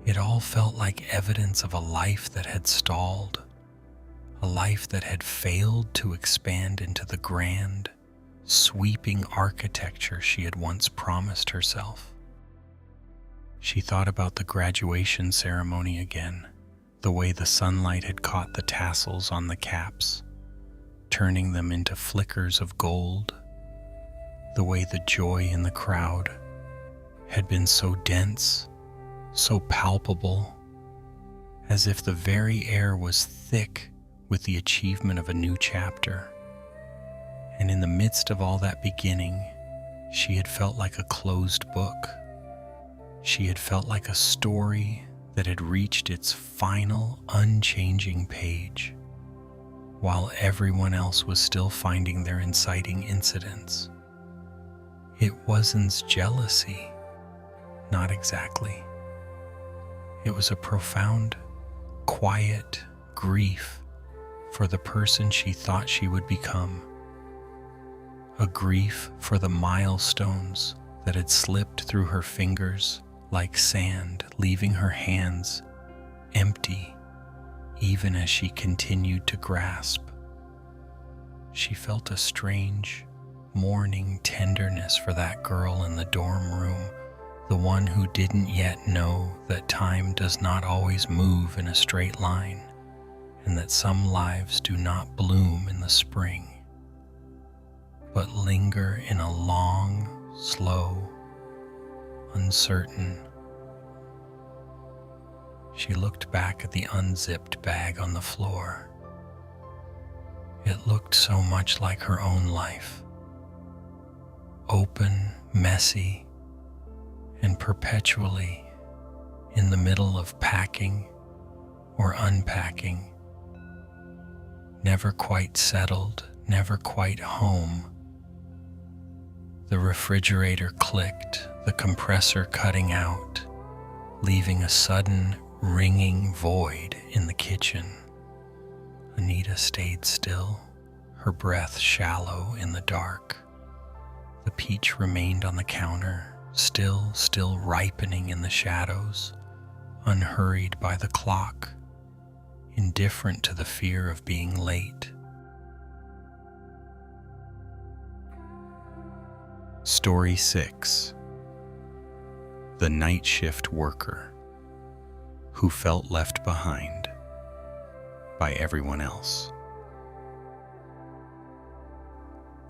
It all felt like evidence of a life that had stalled, a life that had failed to expand into the grand, sweeping architecture she had once promised herself. She thought about the graduation ceremony again, the way the sunlight had caught the tassels on the caps, turning them into flickers of gold, the way the joy in the crowd had been so dense, so palpable, as if the very air was thick with the achievement of a new chapter. And in the midst of all that beginning, she had felt like a closed book. She had felt like a story that had reached its final, unchanging page, while everyone else was still finding their inciting incidents. It wasn't jealousy, not exactly. It was a profound, quiet grief for the person she thought she would become. A grief for the milestones that had slipped through her fingers like sand, leaving her hands empty even as she continued to grasp. She felt a strange, mourning tenderness for that girl in the dorm room, the one who didn't yet know that time does not always move in a straight line, and that some lives do not bloom in the spring, but linger in a long, slow, uncertain. She looked back at the unzipped bag on the floor. It looked so much like her own life. Open, messy, and perpetually in the middle of packing or unpacking. Never quite settled, never quite home. The refrigerator clicked, the compressor cutting out, leaving a sudden ringing void in the kitchen. Anita stayed still, her breath shallow in the dark. The peach remained on the counter, still ripening in the shadows, unhurried by the clock, indifferent to the fear of being late. Story 6. The Night Shift Worker Who Felt Left Behind by Everyone Else.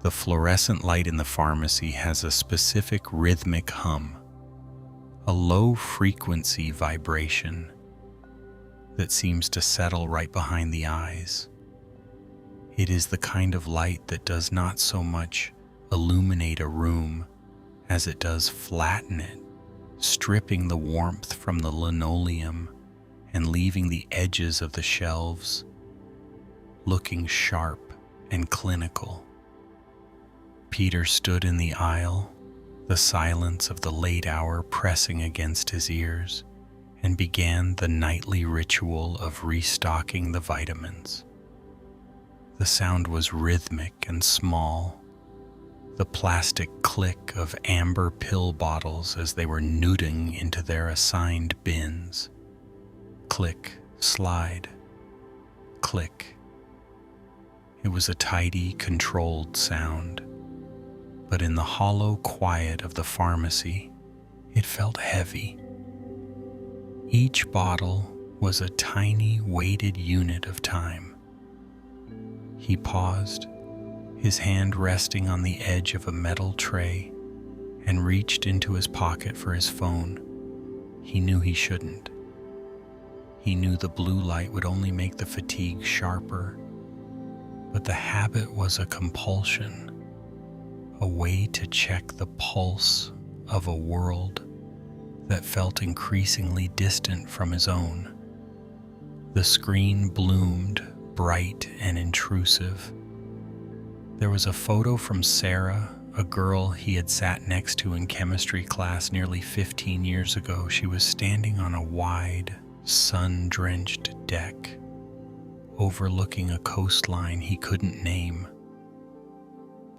The fluorescent light in the pharmacy has a specific rhythmic hum, a low-frequency vibration that seems to settle right behind the eyes. It is the kind of light that does not so much illuminate a room as it does flatten it, stripping the warmth from the linoleum and leaving the edges of the shelves looking sharp and clinical. Peter stood in the aisle, the silence of the late hour pressing against his ears, and began the nightly ritual of restocking the vitamins. The sound was rhythmic and small, the plastic click of amber pill bottles as they were noodling into their assigned bins. Click, slide, click. It was a tidy, controlled sound, but in the hollow quiet of the pharmacy, it felt heavy. Each bottle was a tiny, weighted unit of time. He paused, his hand resting on the edge of a metal tray, and reached into his pocket for his phone. He knew he shouldn't. He knew the blue light would only make the fatigue sharper, but the habit was a compulsion, a way to check the pulse of a world that felt increasingly distant from his own. The screen bloomed, bright and intrusive. There was a photo from Sarah, a girl he had sat next to in chemistry class nearly 15 years ago. She was standing on a wide, sun-drenched deck, overlooking a coastline he couldn't name.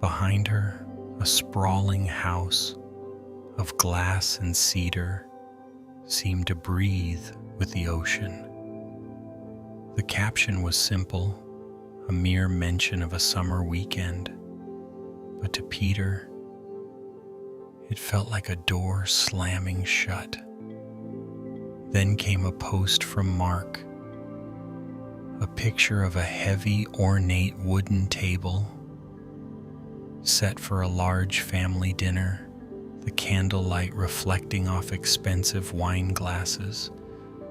Behind her, a sprawling house of glass and cedar seemed to breathe with the ocean. The caption was simple, a mere mention of a summer weekend, but to Peter, it felt like a door slamming shut, Then came a post from Mark, a picture of a heavy, ornate wooden table set for a large family dinner, the candlelight reflecting off expensive wine glasses.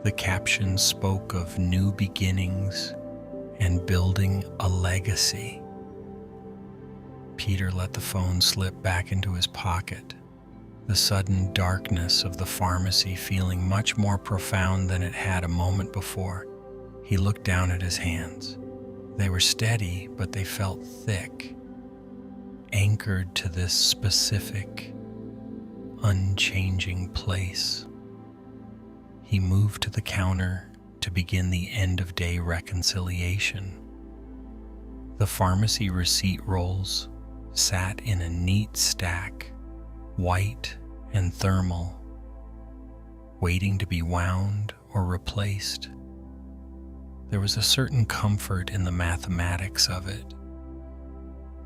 The caption spoke of new beginnings and building a legacy. Peter let the phone slip back into his pocket, the sudden darkness of the pharmacy feeling much more profound than it had a moment before. He looked down at his hands. They were steady, but they felt thick, anchored to this specific, unchanging place. He moved to the counter to begin the end-of-day reconciliation. The pharmacy receipt rolls sat in a neat stack, white and thermal, waiting to be wound or replaced. There was a certain comfort in the mathematics of it,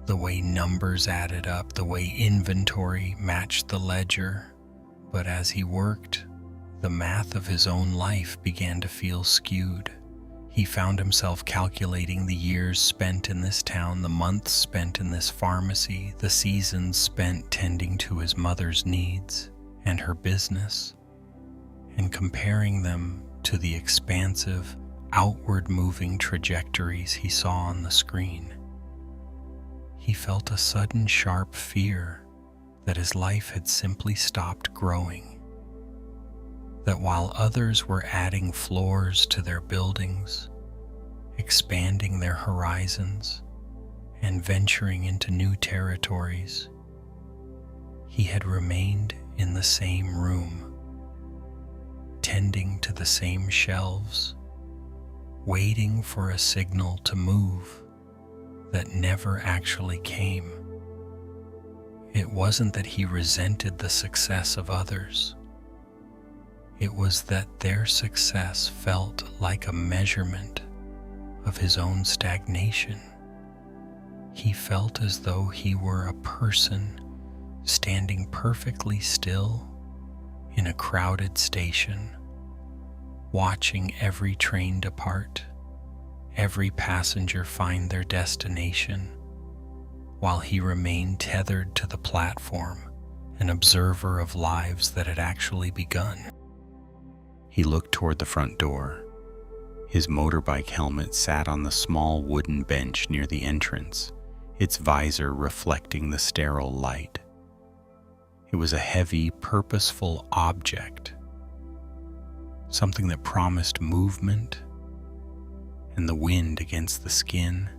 the way numbers added up, the way inventory matched the ledger. But as he worked, the math of his own life began to feel skewed. He found himself calculating the years spent in this town, the months spent in this pharmacy, the seasons spent tending to his mother's needs and her business, and comparing them to the expansive, outward-moving trajectories he saw on the screen. He felt a sudden sharp fear that his life had simply stopped growing, that while others were adding floors to their buildings, expanding their horizons, and venturing into new territories, he had remained in the same room, tending to the same shelves, waiting for a signal to move that never actually came. It wasn't that he resented the success of others. It was that their success felt like a measurement of his own stagnation. He felt as though he were a person standing perfectly still in a crowded station, watching every train depart, every passenger find their destination, while he remained tethered to the platform, an observer of lives that had actually begun. He looked toward the front door. His motorbike helmet sat on the small wooden bench near the entrance, its visor reflecting the sterile light. It was a heavy, purposeful object, something that promised movement and the wind against the skin.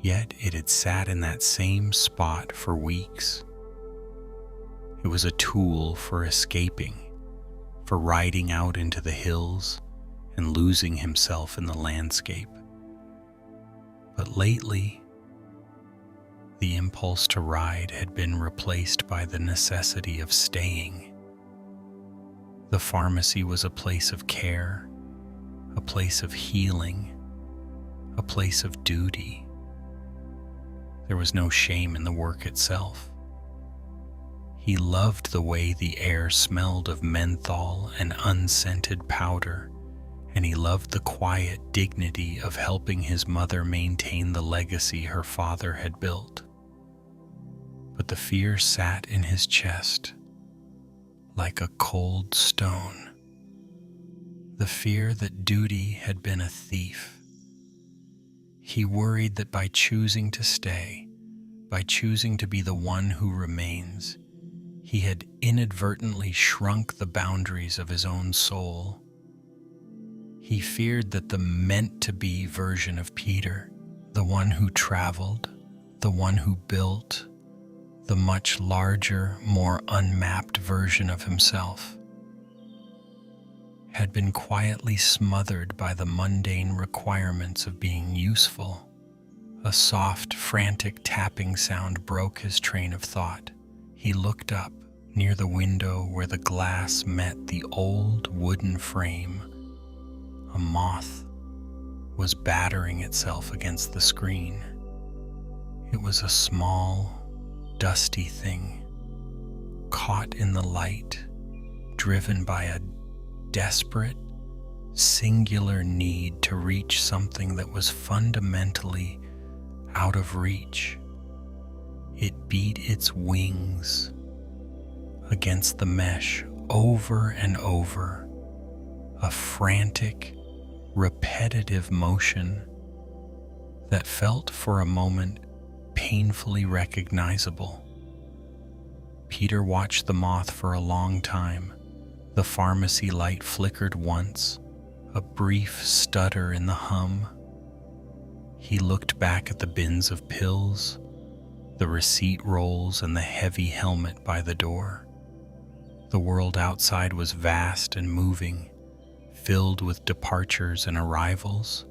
Yet it had sat in that same spot for weeks. It was a tool for escaping, for riding out into the hills and losing himself in the landscape. But lately, the impulse to ride had been replaced by the necessity of staying. The pharmacy was a place of care, a place of healing, a place of duty. There was no shame in the work itself. He loved the way the air smelled of menthol and unscented powder, and he loved the quiet dignity of helping his mother maintain the legacy her father had built. But the fear sat in his chest like a cold stone. The fear that duty had been a thief. He worried that by choosing to stay, by choosing to be the one who remains, he had inadvertently shrunk the boundaries of his own soul. He feared that the meant-to-be version of Peter, the one who traveled, the one who built, the much larger, more unmapped version of himself, had been quietly smothered by the mundane requirements of being useful. A soft, frantic tapping sound broke his train of thought. He looked up near the window where the glass met the old wooden frame. A moth was battering itself against the screen. It was a small, dusty thing, caught in the light, driven by a desperate, singular need to reach something that was fundamentally out of reach. It beat its wings against the mesh over and over, a frantic, repetitive motion that felt for a moment painfully recognizable. Peter watched the moth for a long time. The pharmacy light flickered once, a brief stutter in the hum. He looked back at the bins of pills, the receipt rolls, and the heavy helmet by the door. The world outside was vast and moving, filled with departures and arrivals.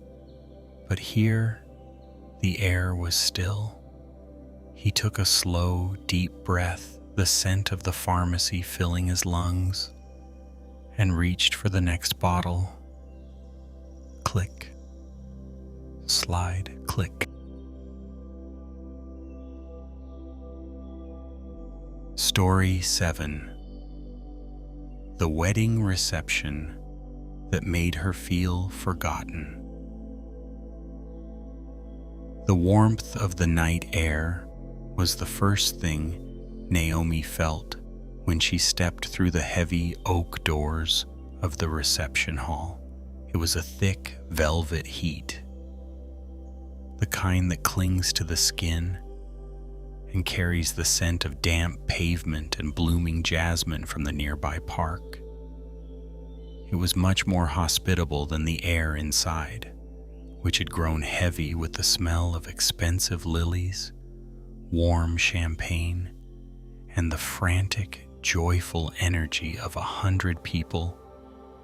But here, the air was still. He took a slow, deep breath, the scent of the pharmacy filling his lungs, and reached for the next bottle. Click. Slide. Click. Story 7. The wedding reception that made her feel forgotten. The warmth of the night air was the first thing Naomi felt when she stepped through the heavy oak doors of the reception hall. It was a thick velvet heat, the kind that clings to the skin and carries the scent of damp pavement and blooming jasmine from the nearby park. It was much more hospitable than the air inside, which had grown heavy with the smell of expensive lilies, warm champagne, and the frantic, joyful energy of 100 people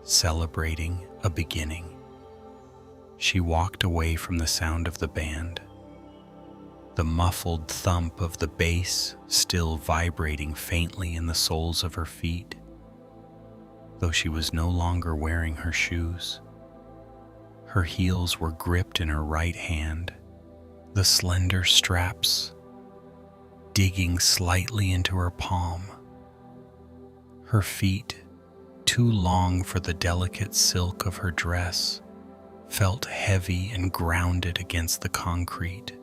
celebrating a beginning. She walked away from the sound of the band, the muffled thump of the bass still vibrating faintly in the soles of her feet, though she was no longer wearing her shoes. Her heels were gripped in her right hand, the slender straps digging slightly into her palm. Her feet, too long for the delicate silk of her dress, felt heavy and grounded against the concrete.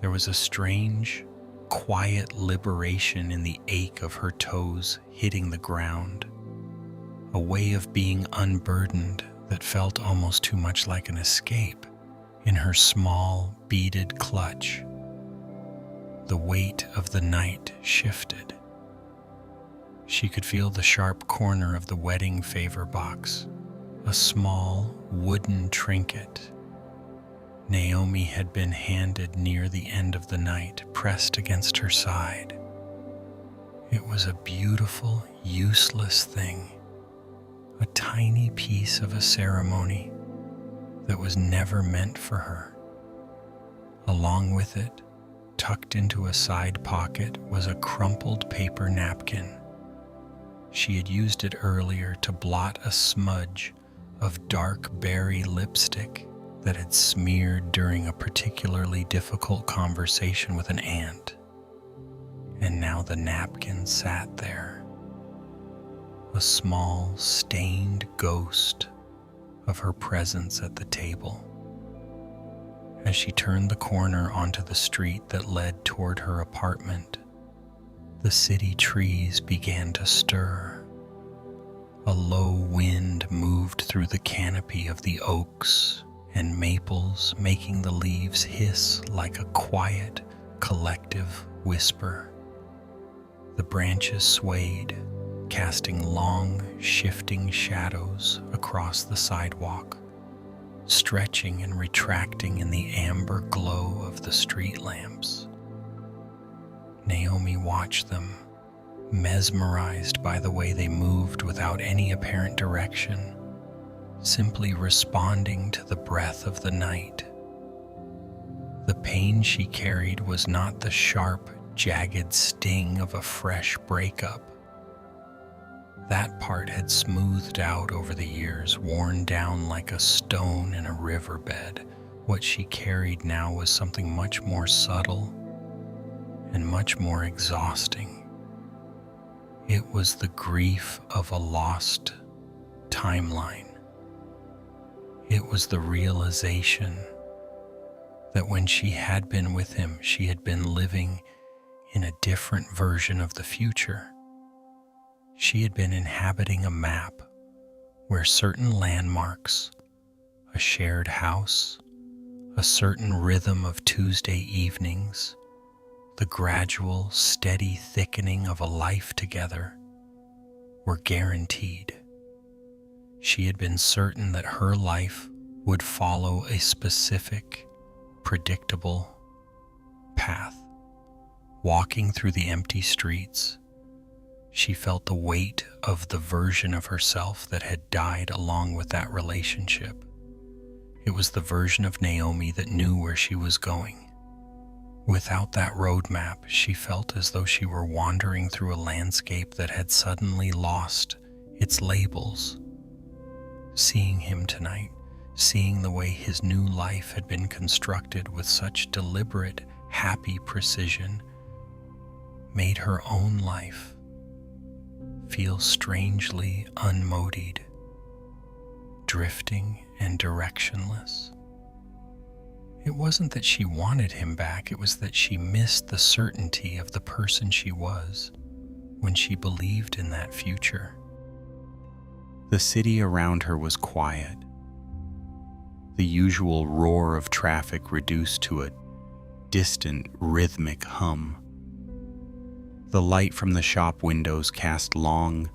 There was a strange, quiet liberation in the ache of her toes hitting the ground, a way of being unburdened that felt almost too much like an escape in her small, beaded clutch. The weight of the night shifted. She could feel the sharp corner of the wedding favor box, a small wooden trinket Naomi had been handed near the end of the night, pressed against her side. It was a beautiful, useless thing, a tiny piece of a ceremony that was never meant for her. Along with it, tucked into a side pocket, was a crumpled paper napkin. She had used it earlier to blot a smudge of dark berry lipstick that had smeared during a particularly difficult conversation with an aunt. And now the napkin sat there, a small, stained ghost of her presence at the table. As she turned the corner onto the street that led toward her apartment, the city trees began to stir. A low wind moved through the canopy of the oaks and maples, making the leaves hiss like a quiet, collective whisper. The branches swayed, casting long, shifting shadows across the sidewalk, stretching and retracting in the amber glow of the street lamps. Naomi watched them, mesmerized by the way they moved without any apparent direction, simply responding to the breath of the night. The pain she carried was not the sharp, jagged sting of a fresh breakup. That part had smoothed out over the years, worn down like a stone in a riverbed. What she carried now was something much more subtle and much more exhausting. It was the grief of a lost timeline. It was the realization that when she had been with him, she had been living in a different version of the future. She had been inhabiting a map where certain landmarks, a shared house, a certain rhythm of Tuesday evenings, the gradual, steady thickening of a life together, were guaranteed. She had been certain that her life would follow a specific, predictable path. Walking through the empty streets, she felt the weight of the version of herself that had died along with that relationship. It was the version of Naomi that knew where she was going. Without that roadmap, she felt as though she were wandering through a landscape that had suddenly lost its labels. Seeing him tonight, seeing the way his new life had been constructed with such deliberate, happy precision, made her own life feel strangely unmodied, drifting and directionless. It wasn't that she wanted him back, it was that she missed the certainty of the person she was when she believed in that future. The city around her was quiet, the usual roar of traffic reduced to a distant, rhythmic hum. The light from the shop windows cast long,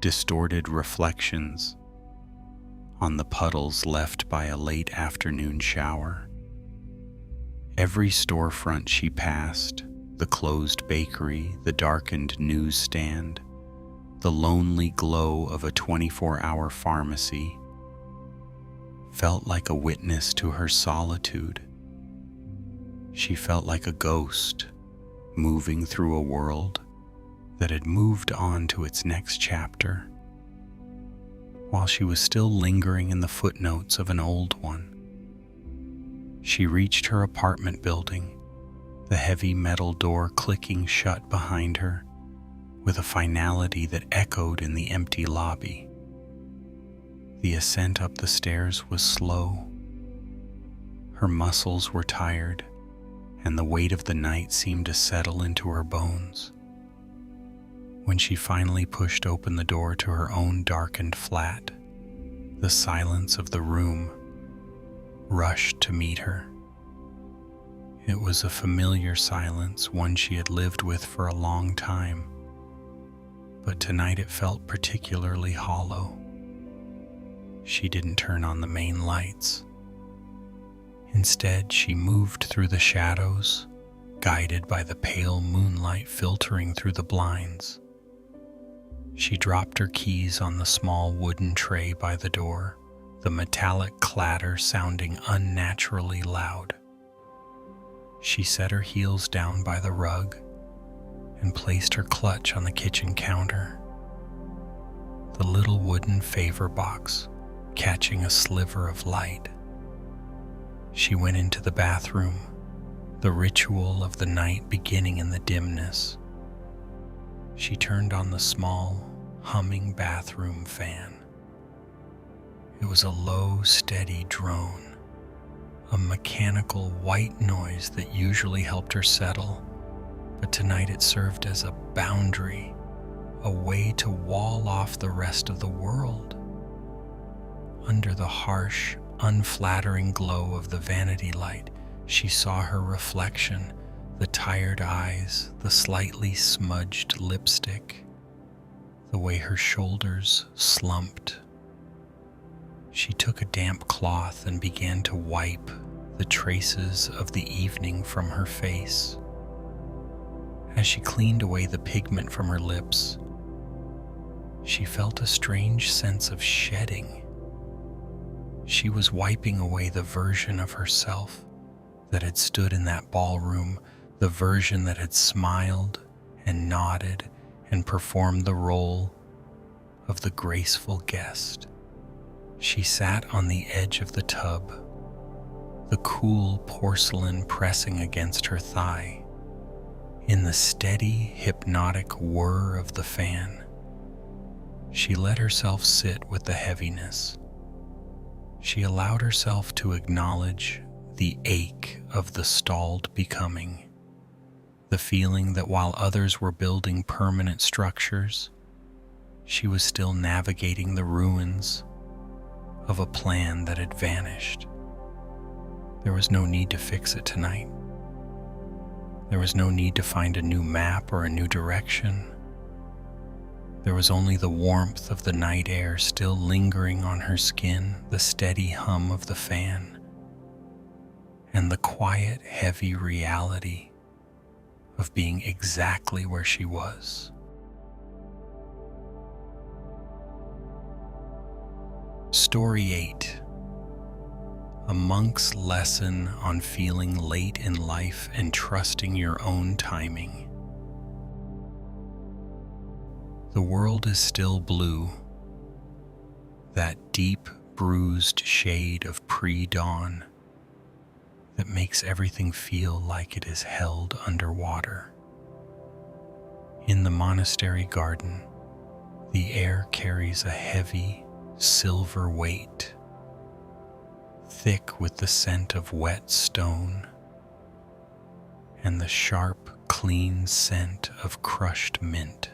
distorted reflections on the puddles left by a late afternoon shower. Every storefront she passed, the closed bakery, the darkened newsstand, the lonely glow of a 24-hour pharmacy, felt like a witness to her solitude. She felt like a ghost moving through a world that had moved on to its next chapter, while she was still lingering in the footnotes of an old one. She reached her apartment building, the heavy metal door clicking shut behind her with a finality that echoed in the empty lobby. The ascent up the stairs was slow. Her muscles were tired, and the weight of the night seemed to settle into her bones. When she finally pushed open the door to her own darkened flat, the silence of the room rushed to meet her. It was a familiar silence, one she had lived with for a long time, but tonight it felt particularly hollow. She didn't turn on the main lights. Instead, she moved through the shadows, guided by the pale moonlight filtering through the blinds. She dropped her keys on the small wooden tray by the door, the metallic clatter sounding unnaturally loud. She set her heels down by the rug and placed her clutch on the kitchen counter. The little wooden favor box catching a sliver of light. She went into the bathroom, the ritual of the night beginning in the dimness. She turned on the small, humming bathroom fan. It was a low, steady drone, a mechanical white noise that usually helped her settle, but tonight it served as a boundary, a way to wall off the rest of the world. Under the harsh, unflattering glow of the vanity light, she saw her reflection, the tired eyes, the slightly smudged lipstick, the way her shoulders slumped. She took a damp cloth and began to wipe the traces of the evening from her face. As she cleaned away the pigment from her lips, she felt a strange sense of shedding. She was wiping away the version of herself that had stood in that ballroom, the version that had smiled and nodded and performed the role of the graceful guest. She sat on the edge of the tub, the cool porcelain pressing against her thigh. In the steady, hypnotic whir of the fan, She let herself sit with the heaviness. She allowed herself to acknowledge the ache of the stalled becoming, the feeling that while others were building permanent structures, she was still navigating the ruins of a plan that had vanished. There was no need to fix it tonight. There was no need to find a new map or a new direction. There was only the warmth of the night air still lingering on her skin, the steady hum of the fan, and the quiet, heavy reality of being exactly where she was. Story 8. A monk's lesson on feeling late in life and trusting your own timing. The world is still blue, that deep, bruised shade of pre-dawn that makes everything feel like it is held underwater. In the monastery garden, the air carries a heavy, silver weight, thick with the scent of wet stone and the sharp, clean scent of crushed mint.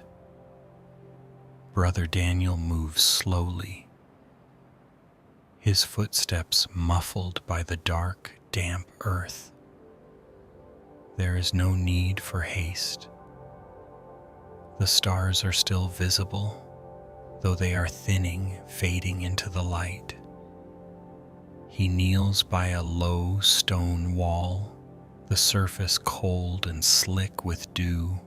Brother Daniel moves slowly, his footsteps muffled by the dark, damp earth. There is no need for haste. The stars are still visible, though they are thinning, fading into the light. He kneels by a low stone wall, the surface cold and slick with dew.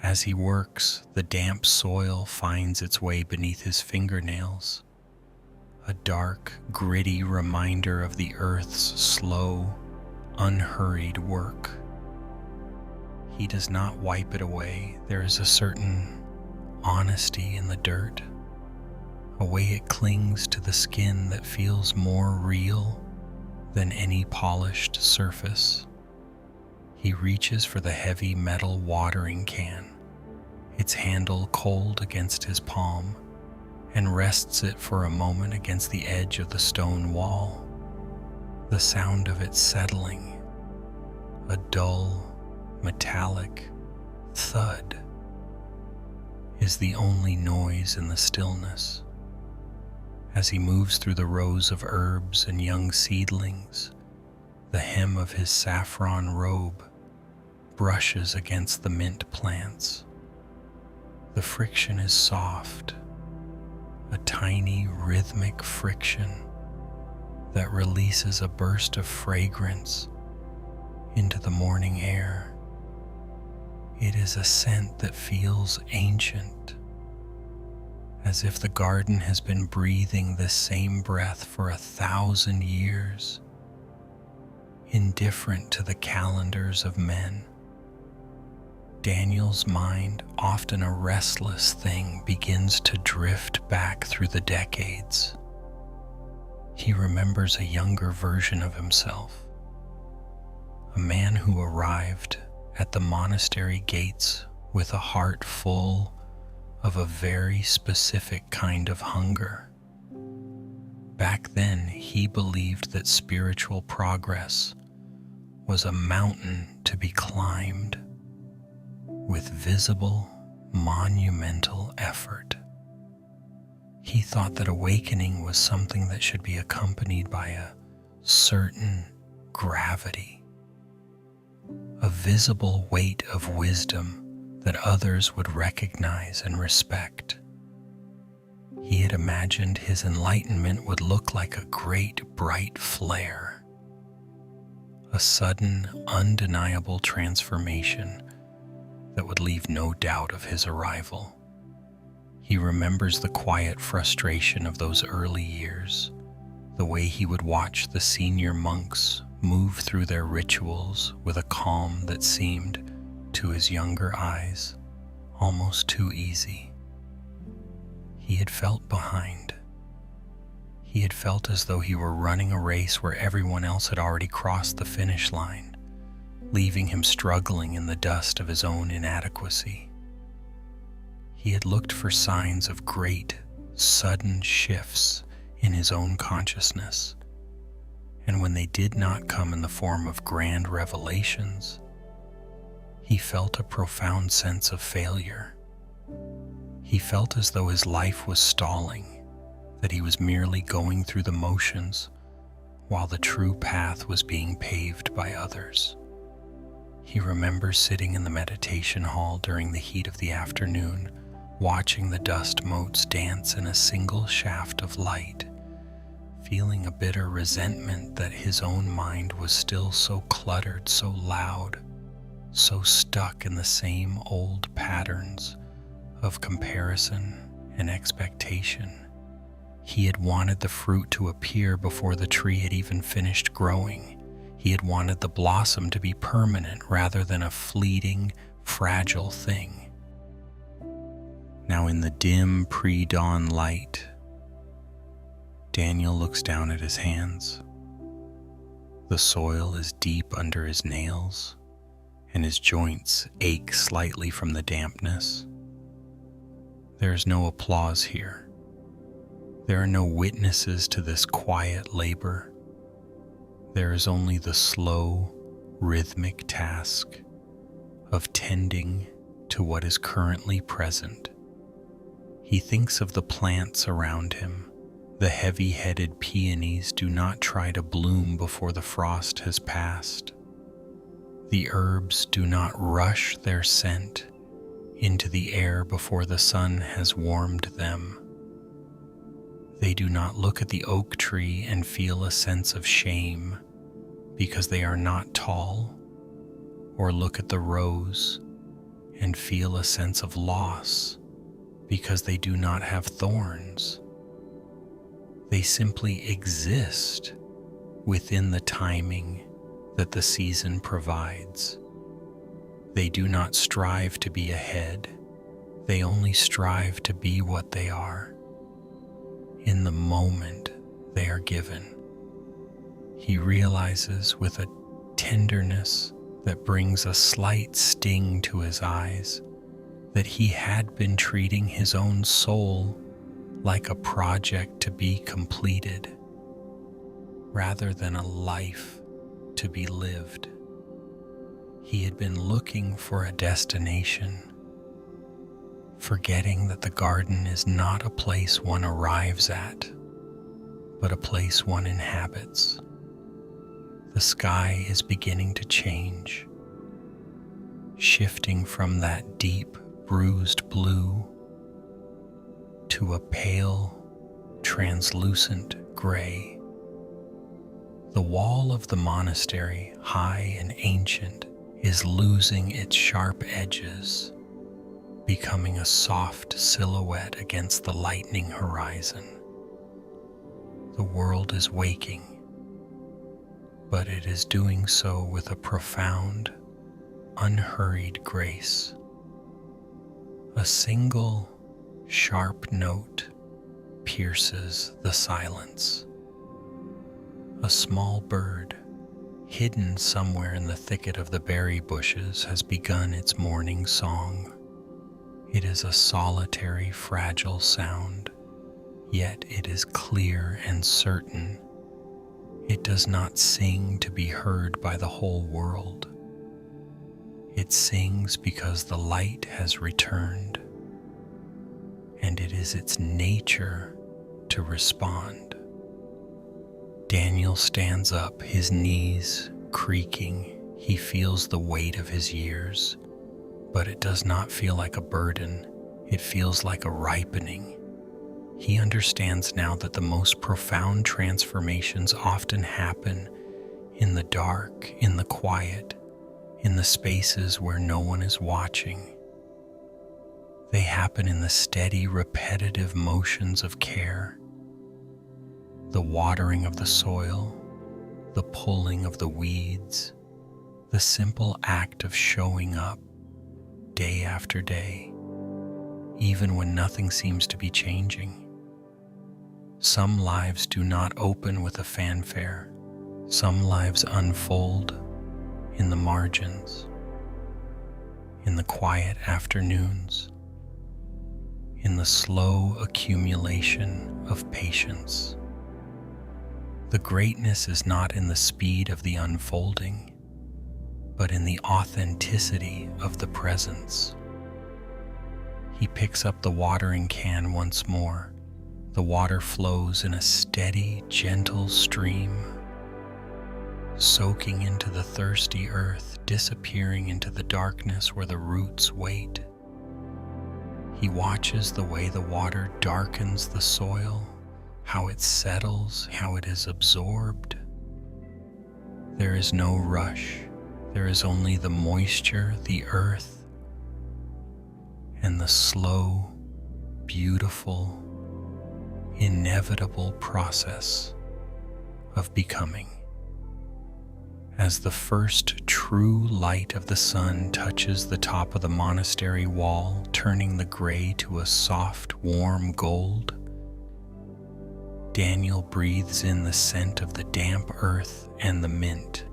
As he works, the damp soil finds its way beneath his fingernails, a dark, gritty reminder of the earth's slow, unhurried work. He does not wipe it away. There is a certain honesty in the dirt, a way it clings to the skin that feels more real than any polished surface. He reaches for the heavy metal watering can, its handle cold against his palm, and rests it for a moment against the edge of the stone wall. The sound of it settling, a dull, metallic thud, is the only noise in the stillness. As he moves through the rows of herbs and young seedlings, the hem of his saffron robe brushes against the mint plants. The friction is soft, a tiny rhythmic friction that releases a burst of fragrance into the morning air. It is a scent that feels ancient, as if the garden has been breathing the same breath for 1,000 years, indifferent to the calendars of men. Daniel's mind, often a restless thing, begins to drift back through the decades. He remembers a younger version of himself, a man who arrived at the monastery gates with a heart full of a very specific kind of hunger. Back then, he believed that spiritual progress was a mountain to be climbed with visible, monumental effort. He thought that awakening was something that should be accompanied by a certain gravity, a visible weight of wisdom that others would recognize and respect. He had imagined his enlightenment would look like a great bright flare, a sudden, undeniable transformation that would leave no doubt of his arrival. He remembers the quiet frustration of those early years, the way he would watch the senior monks move through their rituals with a calm that seemed, to his younger eyes, almost too easy. He had felt behind. He had felt as though he were running a race where everyone else had already crossed the finish line, leaving him struggling in the dust of his own inadequacy. He He had looked for signs of great, sudden shifts in his own consciousness, and when they did not come in the form of grand revelations, he felt a profound sense of failure. He felt as though his life was stalling, that he was merely going through the motions while the true path was being paved by others. He remembers sitting in the meditation hall during the heat of the afternoon, watching the dust motes dance in a single shaft of light, feeling a bitter resentment that his own mind was still so cluttered, so loud, so stuck in the same old patterns of comparison and expectation. He had wanted the fruit to appear before the tree had even finished growing. He had wanted the blossom to be permanent rather than a fleeting, fragile thing. Now in the dim pre-dawn light, Daniel looks down at his hands. The soil is deep under his nails, and his joints ache slightly from the dampness. There is no applause here. There are no witnesses to this quiet labor. There is only the slow, rhythmic task of tending to what is currently present. He thinks of the plants around him. The heavy-headed peonies do not try to bloom before the frost has passed. The herbs do not rush their scent into the air before the sun has warmed them. They do not look at the oak tree and feel a sense of shame because they are not tall, or look at the rose and feel a sense of loss because they do not have thorns. They simply exist within the timing that the season provides. They do not strive to be ahead. They only strive to be what they are in the moment they are given. He realizes with a tenderness that brings a slight sting to his eyes that he had been treating his own soul like a project to be completed rather than a life to be lived. He had been looking for a destination, forgetting that the garden is not a place one arrives at, but a place one inhabits. The sky is beginning to change, shifting from that deep, bruised blue to a pale, translucent gray. The wall of the monastery, high and ancient, is losing its sharp edges, becoming a soft silhouette against the lightening horizon. The world is waking, but it is doing so with a profound, unhurried grace. A single, sharp note pierces the silence. A small bird, hidden somewhere in the thicket of the berry bushes, has begun its morning song. It is a solitary, fragile sound, yet it is clear and certain. It does not sing to be heard by the whole world. It sings because the light has returned, and it is its nature to respond. Daniel stands up, his knees creaking. He feels the weight of his years, but it does not feel like a burden. It feels like a ripening. He understands now that the most profound transformations often happen in the dark, in the quiet, in the spaces where no one is watching. They happen in the steady, repetitive motions of care, the watering of the soil, the pulling of the weeds, the simple act of showing up day after day, even when nothing seems to be changing. Some lives do not open with a fanfare. Some lives unfold in the margins, in the quiet afternoons, in the slow accumulation of patience. The greatness is not in the speed of the unfolding, but in the authenticity of the presence. He picks up the watering can once more. The water flows in a steady, gentle stream, soaking into the thirsty earth, disappearing into the darkness where the roots wait. He watches the way the water darkens the soil, how it settles, how it is absorbed. There is no rush. There is only the moisture, the earth, and the slow, beautiful, inevitable process of becoming. As the first true light of the sun touches the top of the monastery wall, turning the gray to a soft, warm gold, Daniel breathes in the scent of the damp earth and the mint.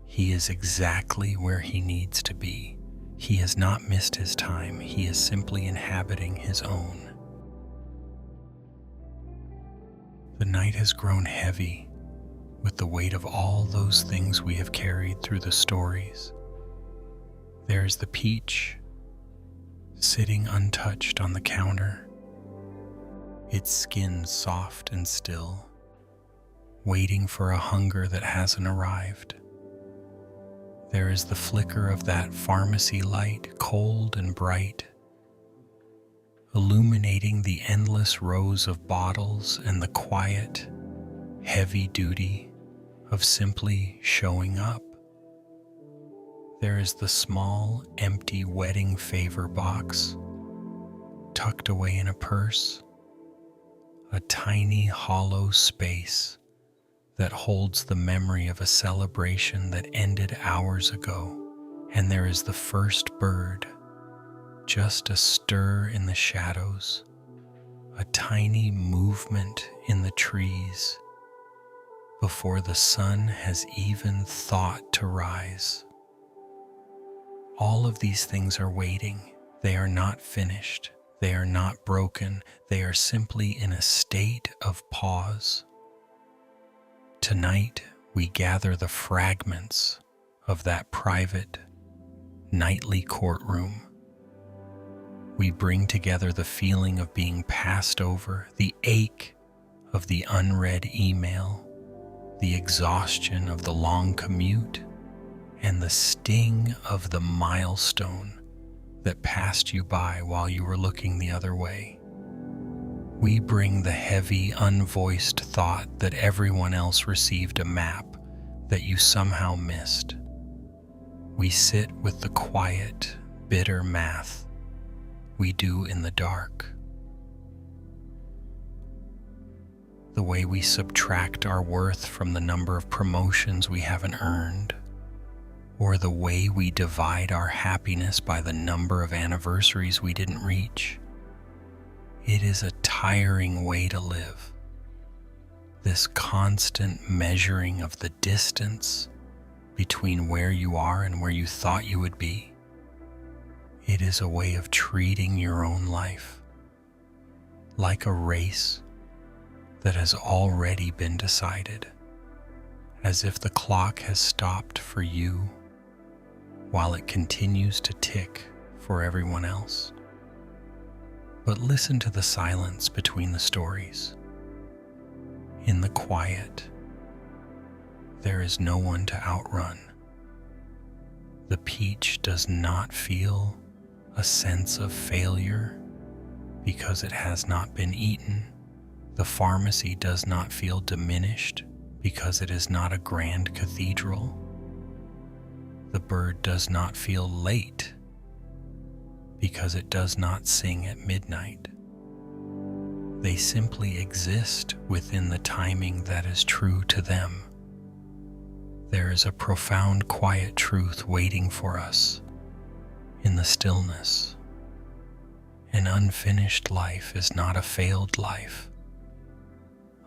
He is exactly where he needs to be. He has not missed his time. He is simply inhabiting his own. The night has grown heavy with the weight of all those things we have carried through the stories. There is the peach, sitting untouched on the counter, its skin soft and still, waiting for a hunger that hasn't arrived. There is the flicker of that pharmacy light, cold and bright, illuminating the endless rows of bottles and the quiet, heavy duty of simply showing up. There is the small, empty wedding favor box, tucked away in a purse, a tiny, hollow space that holds the memory of a celebration that ended hours ago. And there is the first bird, just a stir in the shadows, a tiny movement in the trees before the sun has even thought to rise. All of these things are waiting. They are not finished. They are not broken. They are simply in a state of pause. Tonight, we gather the fragments of that private, nightly courtroom. We bring together the feeling of being passed over, the ache of the unread email, the exhaustion of the long commute, and the sting of the milestone that passed you by while you were looking the other way. We bring the heavy, unvoiced thought that everyone else received a map that you somehow missed. We sit with the quiet, bitter math we do in the dark. The way we subtract our worth from the number of promotions we haven't earned, or the way we divide our happiness by the number of anniversaries we didn't reach. It is a tiring way to live. This constant measuring of the distance between where you are and where you thought you would be. It is a way of treating your own life like a race that has already been decided, as if the clock has stopped for you while it continues to tick for everyone else. But listen to the silence between the stories. In the quiet, there is no one to outrun. The peach does not feel a sense of failure because it has not been eaten. The pharmacy does not feel diminished because it is not a grand cathedral. The bird does not feel late because it does not sing at midnight. They simply exist within the timing that is true to them. There is a profound quiet truth waiting for us in the stillness. An unfinished life is not a failed life.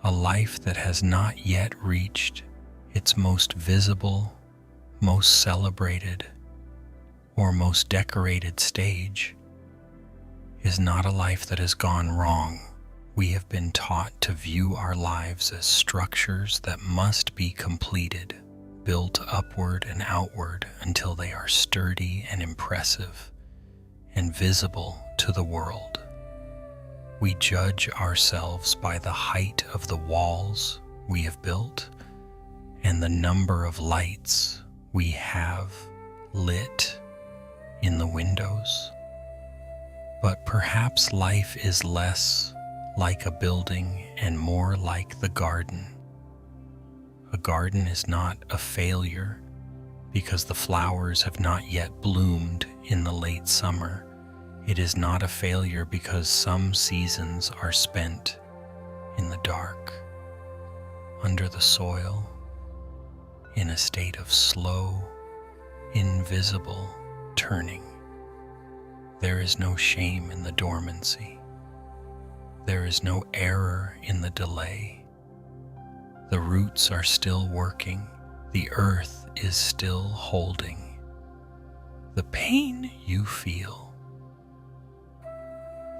A life that has not yet reached its most visible, most celebrated, or most decorated stage is not a life that has gone wrong. We have been taught to view our lives as structures that must be completed, built upward and outward until they are sturdy and impressive and visible to the world. We judge ourselves by the height of the walls we have built and the number of lights we have lit in the windows. But perhaps life is less like a building and more like the garden. A garden is not a failure because the flowers have not yet bloomed in the late summer. It is not a failure because some seasons are spent in the dark, under the soil, in a state of slow, invisible turning. There is no shame in the dormancy. There is no error in the delay. The roots are still working. The earth is still holding. The pain you feel,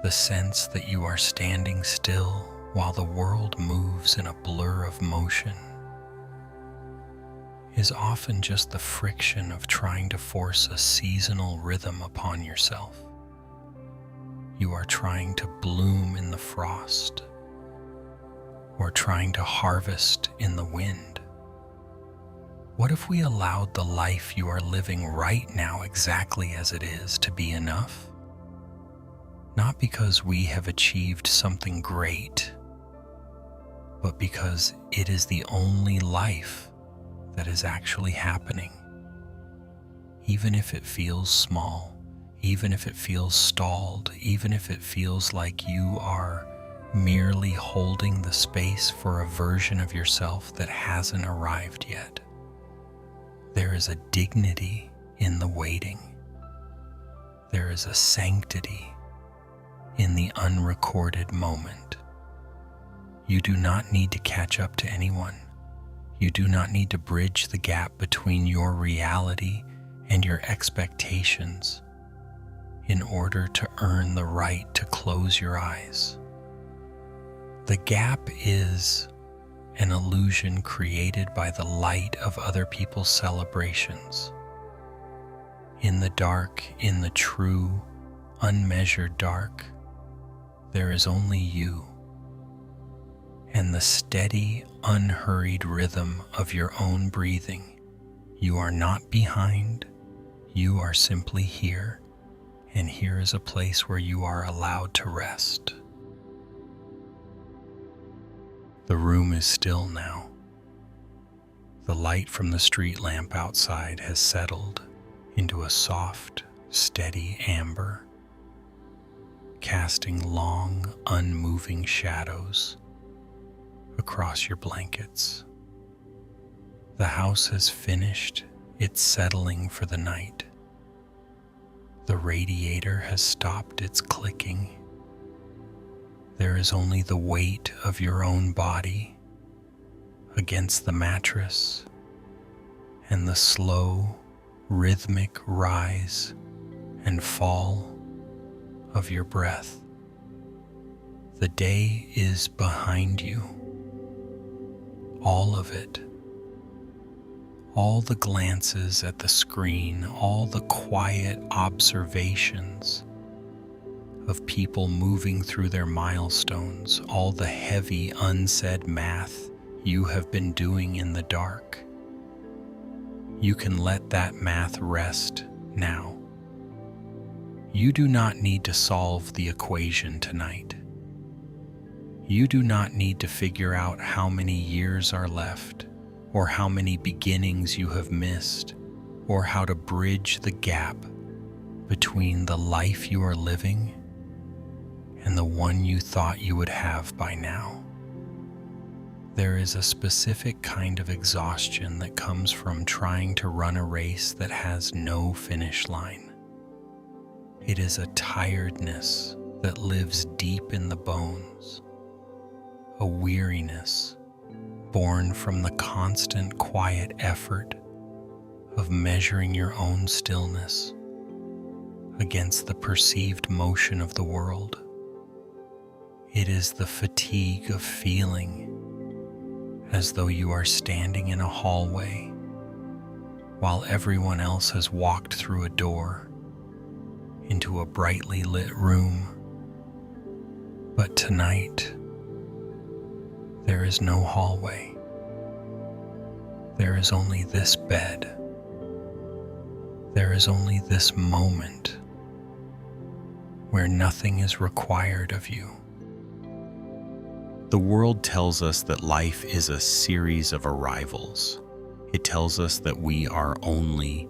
the sense that you are standing still while the world moves in a blur of motion, is often just the friction of trying to force a seasonal rhythm upon yourself. You are trying to bloom in the frost, or trying to harvest in the wind. What if we allowed the life you are living right now exactly as it is to be enough? Not because we have achieved something great, but because it is the only life that is actually happening. Even if it feels small, even if it feels stalled, even if it feels like you are merely holding the space for a version of yourself that hasn't arrived yet. There is a dignity in the waiting. There is a sanctity in the unrecorded moment. You do not need to catch up to anyone. You do not need to bridge the gap between your reality and your expectations in order to earn the right to close your eyes. The gap is an illusion created by the light of other people's celebrations. In the dark, in the true, unmeasured dark, there is only you and the steady, unhurried rhythm of your own breathing. You are not behind, you are simply here, and here is a place where you are allowed to rest. The room is still now. The light from the street lamp outside has settled into a soft, steady amber, casting long, unmoving shadows across your blankets. The house has finished its settling for the night. The radiator has stopped its clicking. There is only the weight of your own body against the mattress and the slow, rhythmic rise and fall of your breath. The day is behind you. All of it. All the glances at the screen, all the quiet observations of people moving through their milestones, all the heavy unsaid math you have been doing in the dark. You can let that math rest now. You do not need to solve the equation tonight. You do not need to figure out how many years are left, or how many beginnings you have missed, or how to bridge the gap between the life you are living and the one you thought you would have by now. There is a specific kind of exhaustion that comes from trying to run a race that has no finish line. It is a tiredness that lives deep in the bones, a weariness born from the constant quiet effort of measuring your own stillness, against the perceived motion of the world. It is the fatigue of feeling as though you are standing in a hallway while everyone else has walked through a door into a brightly lit room. But tonight, there is no hallway. There is only this bed. There is only this moment where nothing is required of you. The world tells us that life is a series of arrivals. It tells us that we are only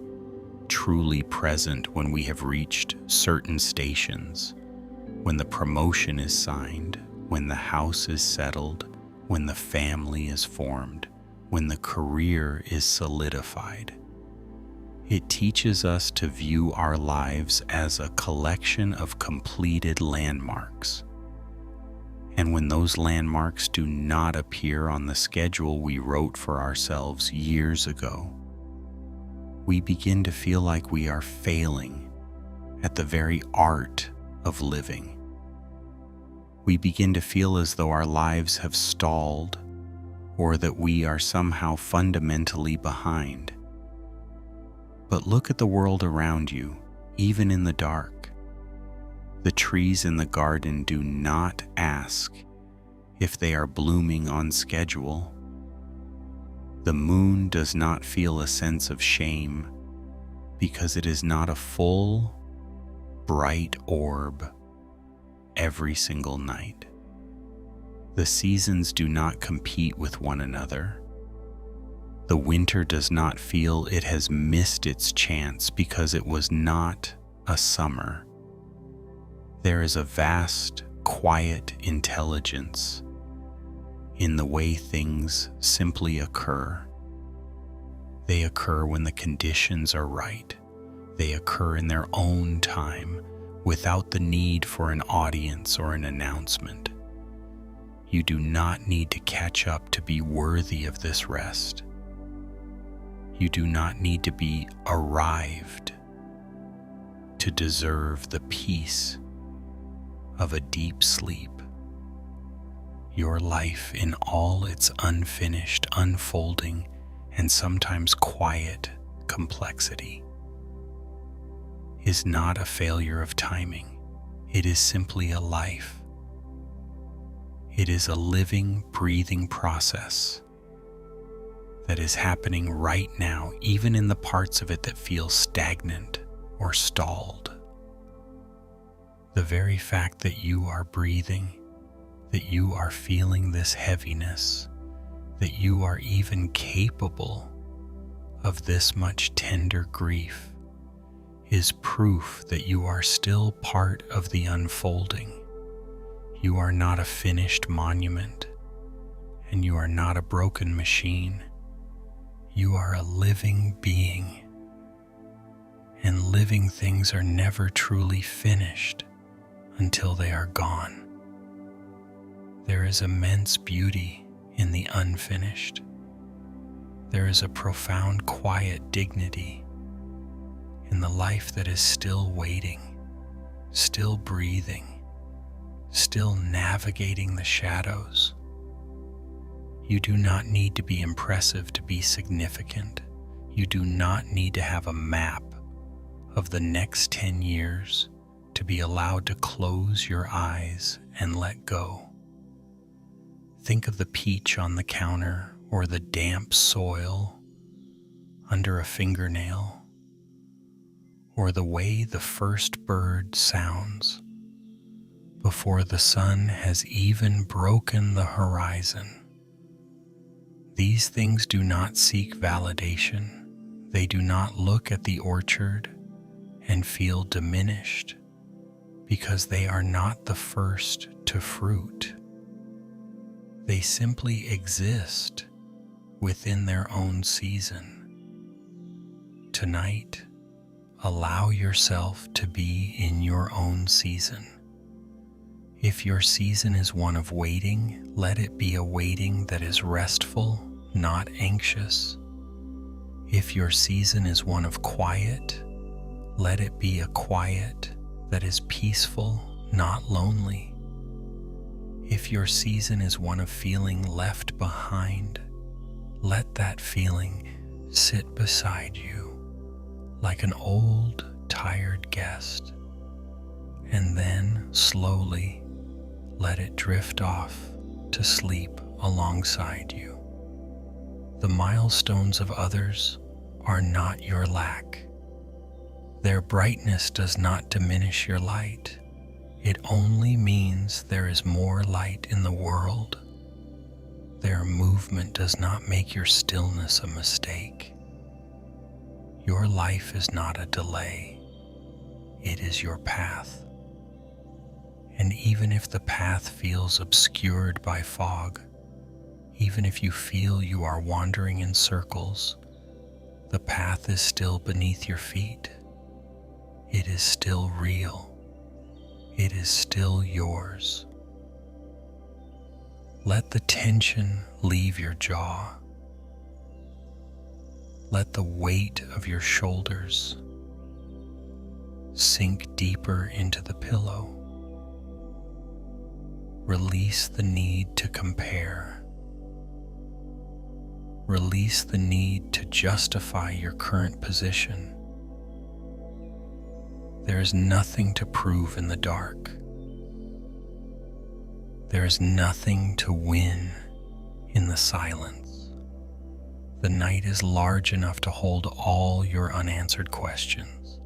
truly present when we have reached certain stations, when the promotion is signed, when the house is settled, when the family is formed, when the career is solidified. It teaches us to view our lives as a collection of completed landmarks. And when those landmarks do not appear on the schedule we wrote for ourselves years ago, we begin to feel like we are failing at the very art of living. We begin to feel as though our lives have stalled, or that we are somehow fundamentally behind. But look at the world around you, even in the dark. The trees in the garden do not ask if they are blooming on schedule. The moon does not feel a sense of shame because it is not a full, bright orb every single night. The seasons do not compete with one another. The winter does not feel it has missed its chance because it was not a summer. There is a vast, quiet intelligence in the way things simply occur. They occur when the conditions are right. They occur in their own time without the need for an audience or an announcement. You do not need to catch up to be worthy of this rest. You do not need to be arrived to deserve the peace of a deep sleep. Your life in all its unfinished, unfolding, and sometimes quiet complexity is not a failure of timing. It is simply a life. It is a living, breathing process that is happening right now, even in the parts of it that feel stagnant or stalled. The very fact that you are breathing, that you are feeling this heaviness, that you are even capable of this much tender grief, is proof that you are still part of the unfolding. You are not a finished monument, and you are not a broken machine. You are a living being, and living things are never truly finished until they are gone. There is immense beauty in the unfinished. There is a profound quiet dignity in the life that is still waiting, still breathing, still navigating the shadows. You do not need to be impressive to be significant. You do not need to have a map of the next 10 years to be allowed to close your eyes and let go. Think of the peach on the counter or the damp soil under a fingernail, or the way the first bird sounds before the sun has even broken the horizon. These things do not seek validation. They do not look at the orchard and feel diminished because they are not the first to fruit. They simply exist within their own season. Tonight, allow yourself to be in your own season. If your season is one of waiting, let it be a waiting that is restful, not anxious. If your season is one of quiet, Let it be a quiet that is peaceful, not lonely. If your season is one of feeling left behind, let that feeling sit beside you like an old, tired guest, and then slowly let it drift off to sleep alongside you. The milestones of others are not your lack. Their brightness does not diminish your light. It only means there is more light in the world. Their movement does not make your stillness a mistake. Your life is not a delay. It is your path. And even if the path feels obscured by fog, even if you feel you are wandering in circles, the path is still beneath your feet. It is still real. It is still yours. Let the tension leave your jaw. Let the weight of your shoulders sink deeper into the pillow. Release the need to compare. Release the need to justify your current position. There is nothing to prove in the dark. There is nothing to win in the silence. The night is large enough to hold all your unanswered questions.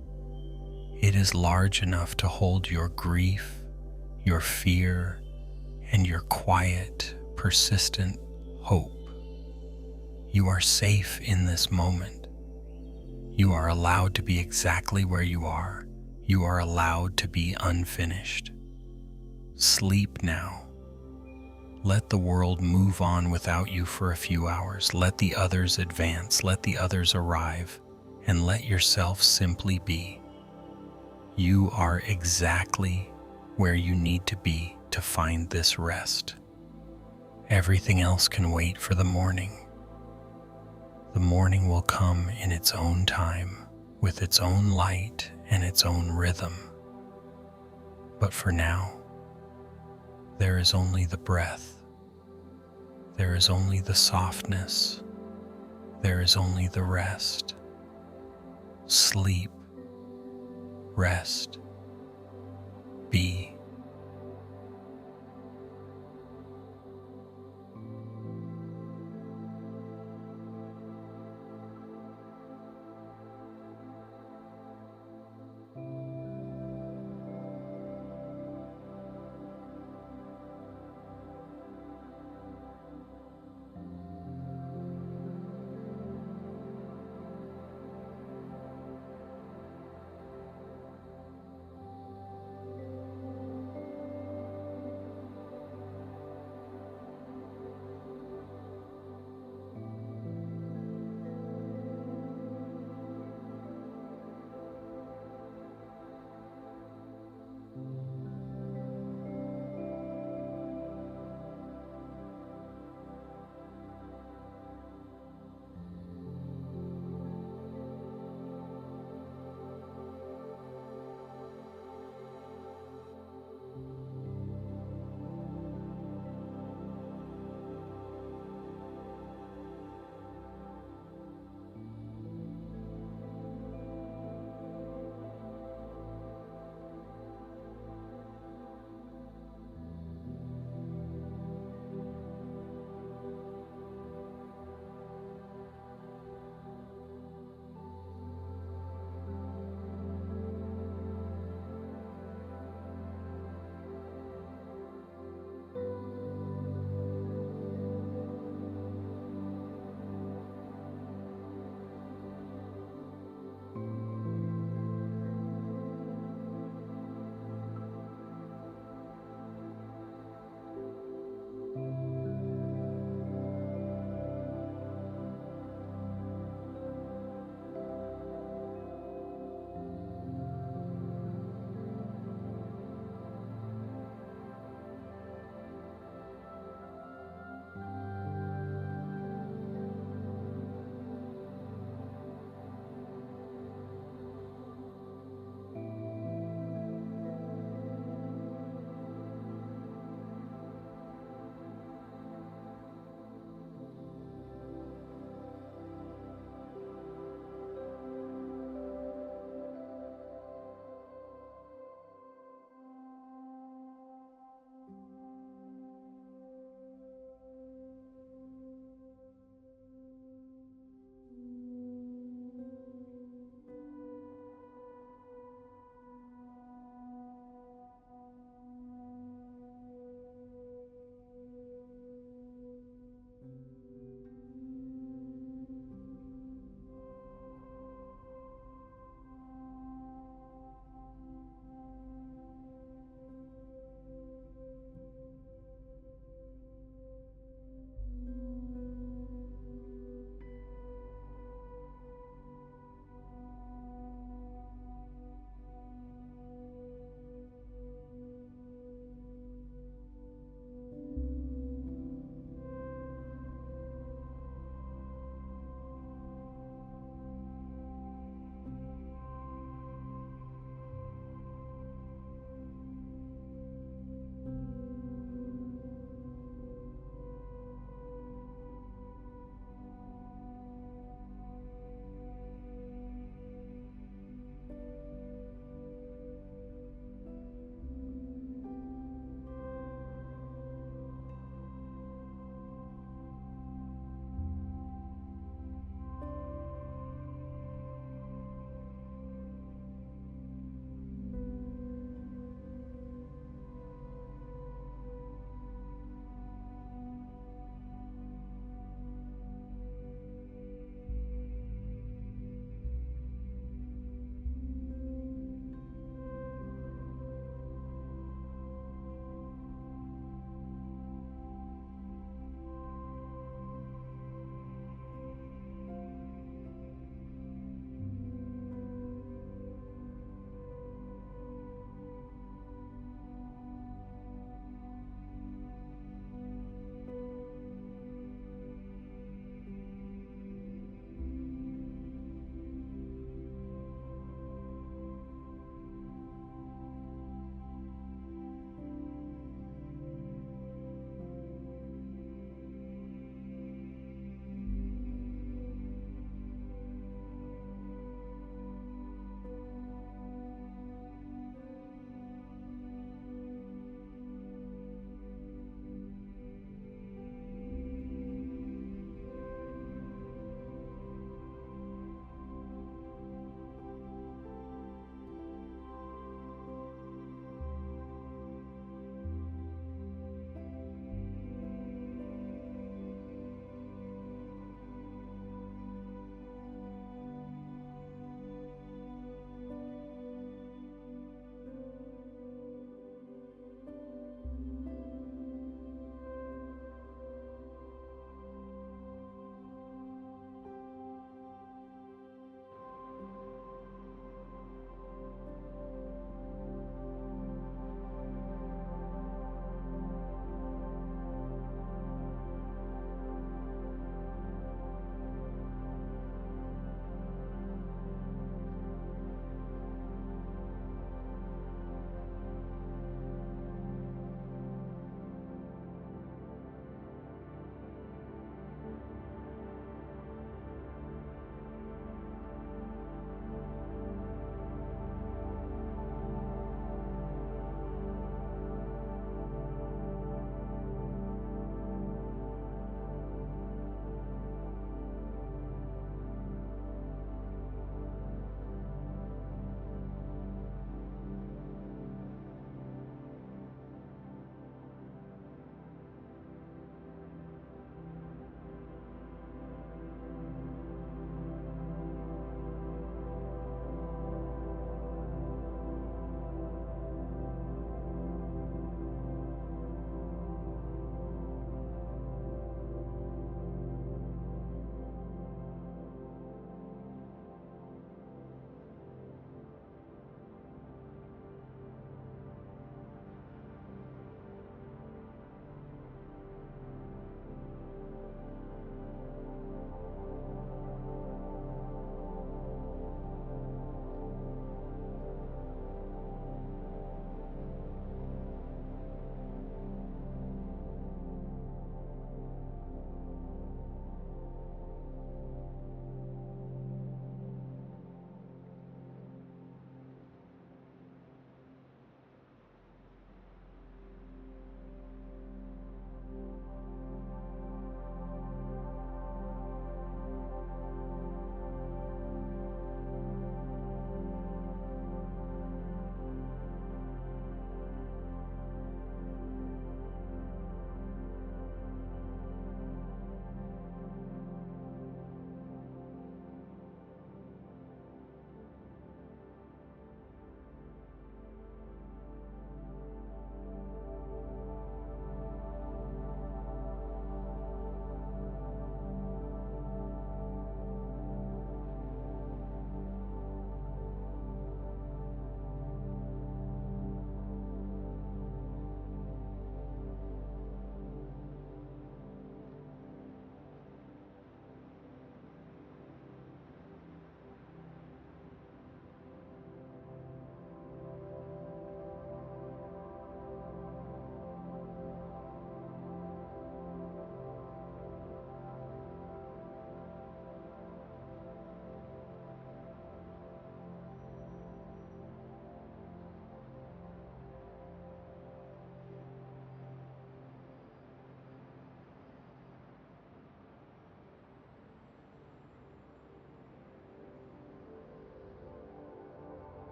It is large enough to hold your grief, your fear, and your quiet, persistent hope. You are safe in this moment. You are allowed to be exactly where you are. You are allowed to be unfinished. Sleep now. Let the world move on without you for a few hours. Let the others advance. Let the others arrive. And let yourself simply be. You are exactly where you need to be to find this rest. Everything else can wait for the morning. The morning will come in its own time, with its own light and its own rhythm. But for now, there is only the breath. There is only the softness. There is only the rest. Sleep, rest, be.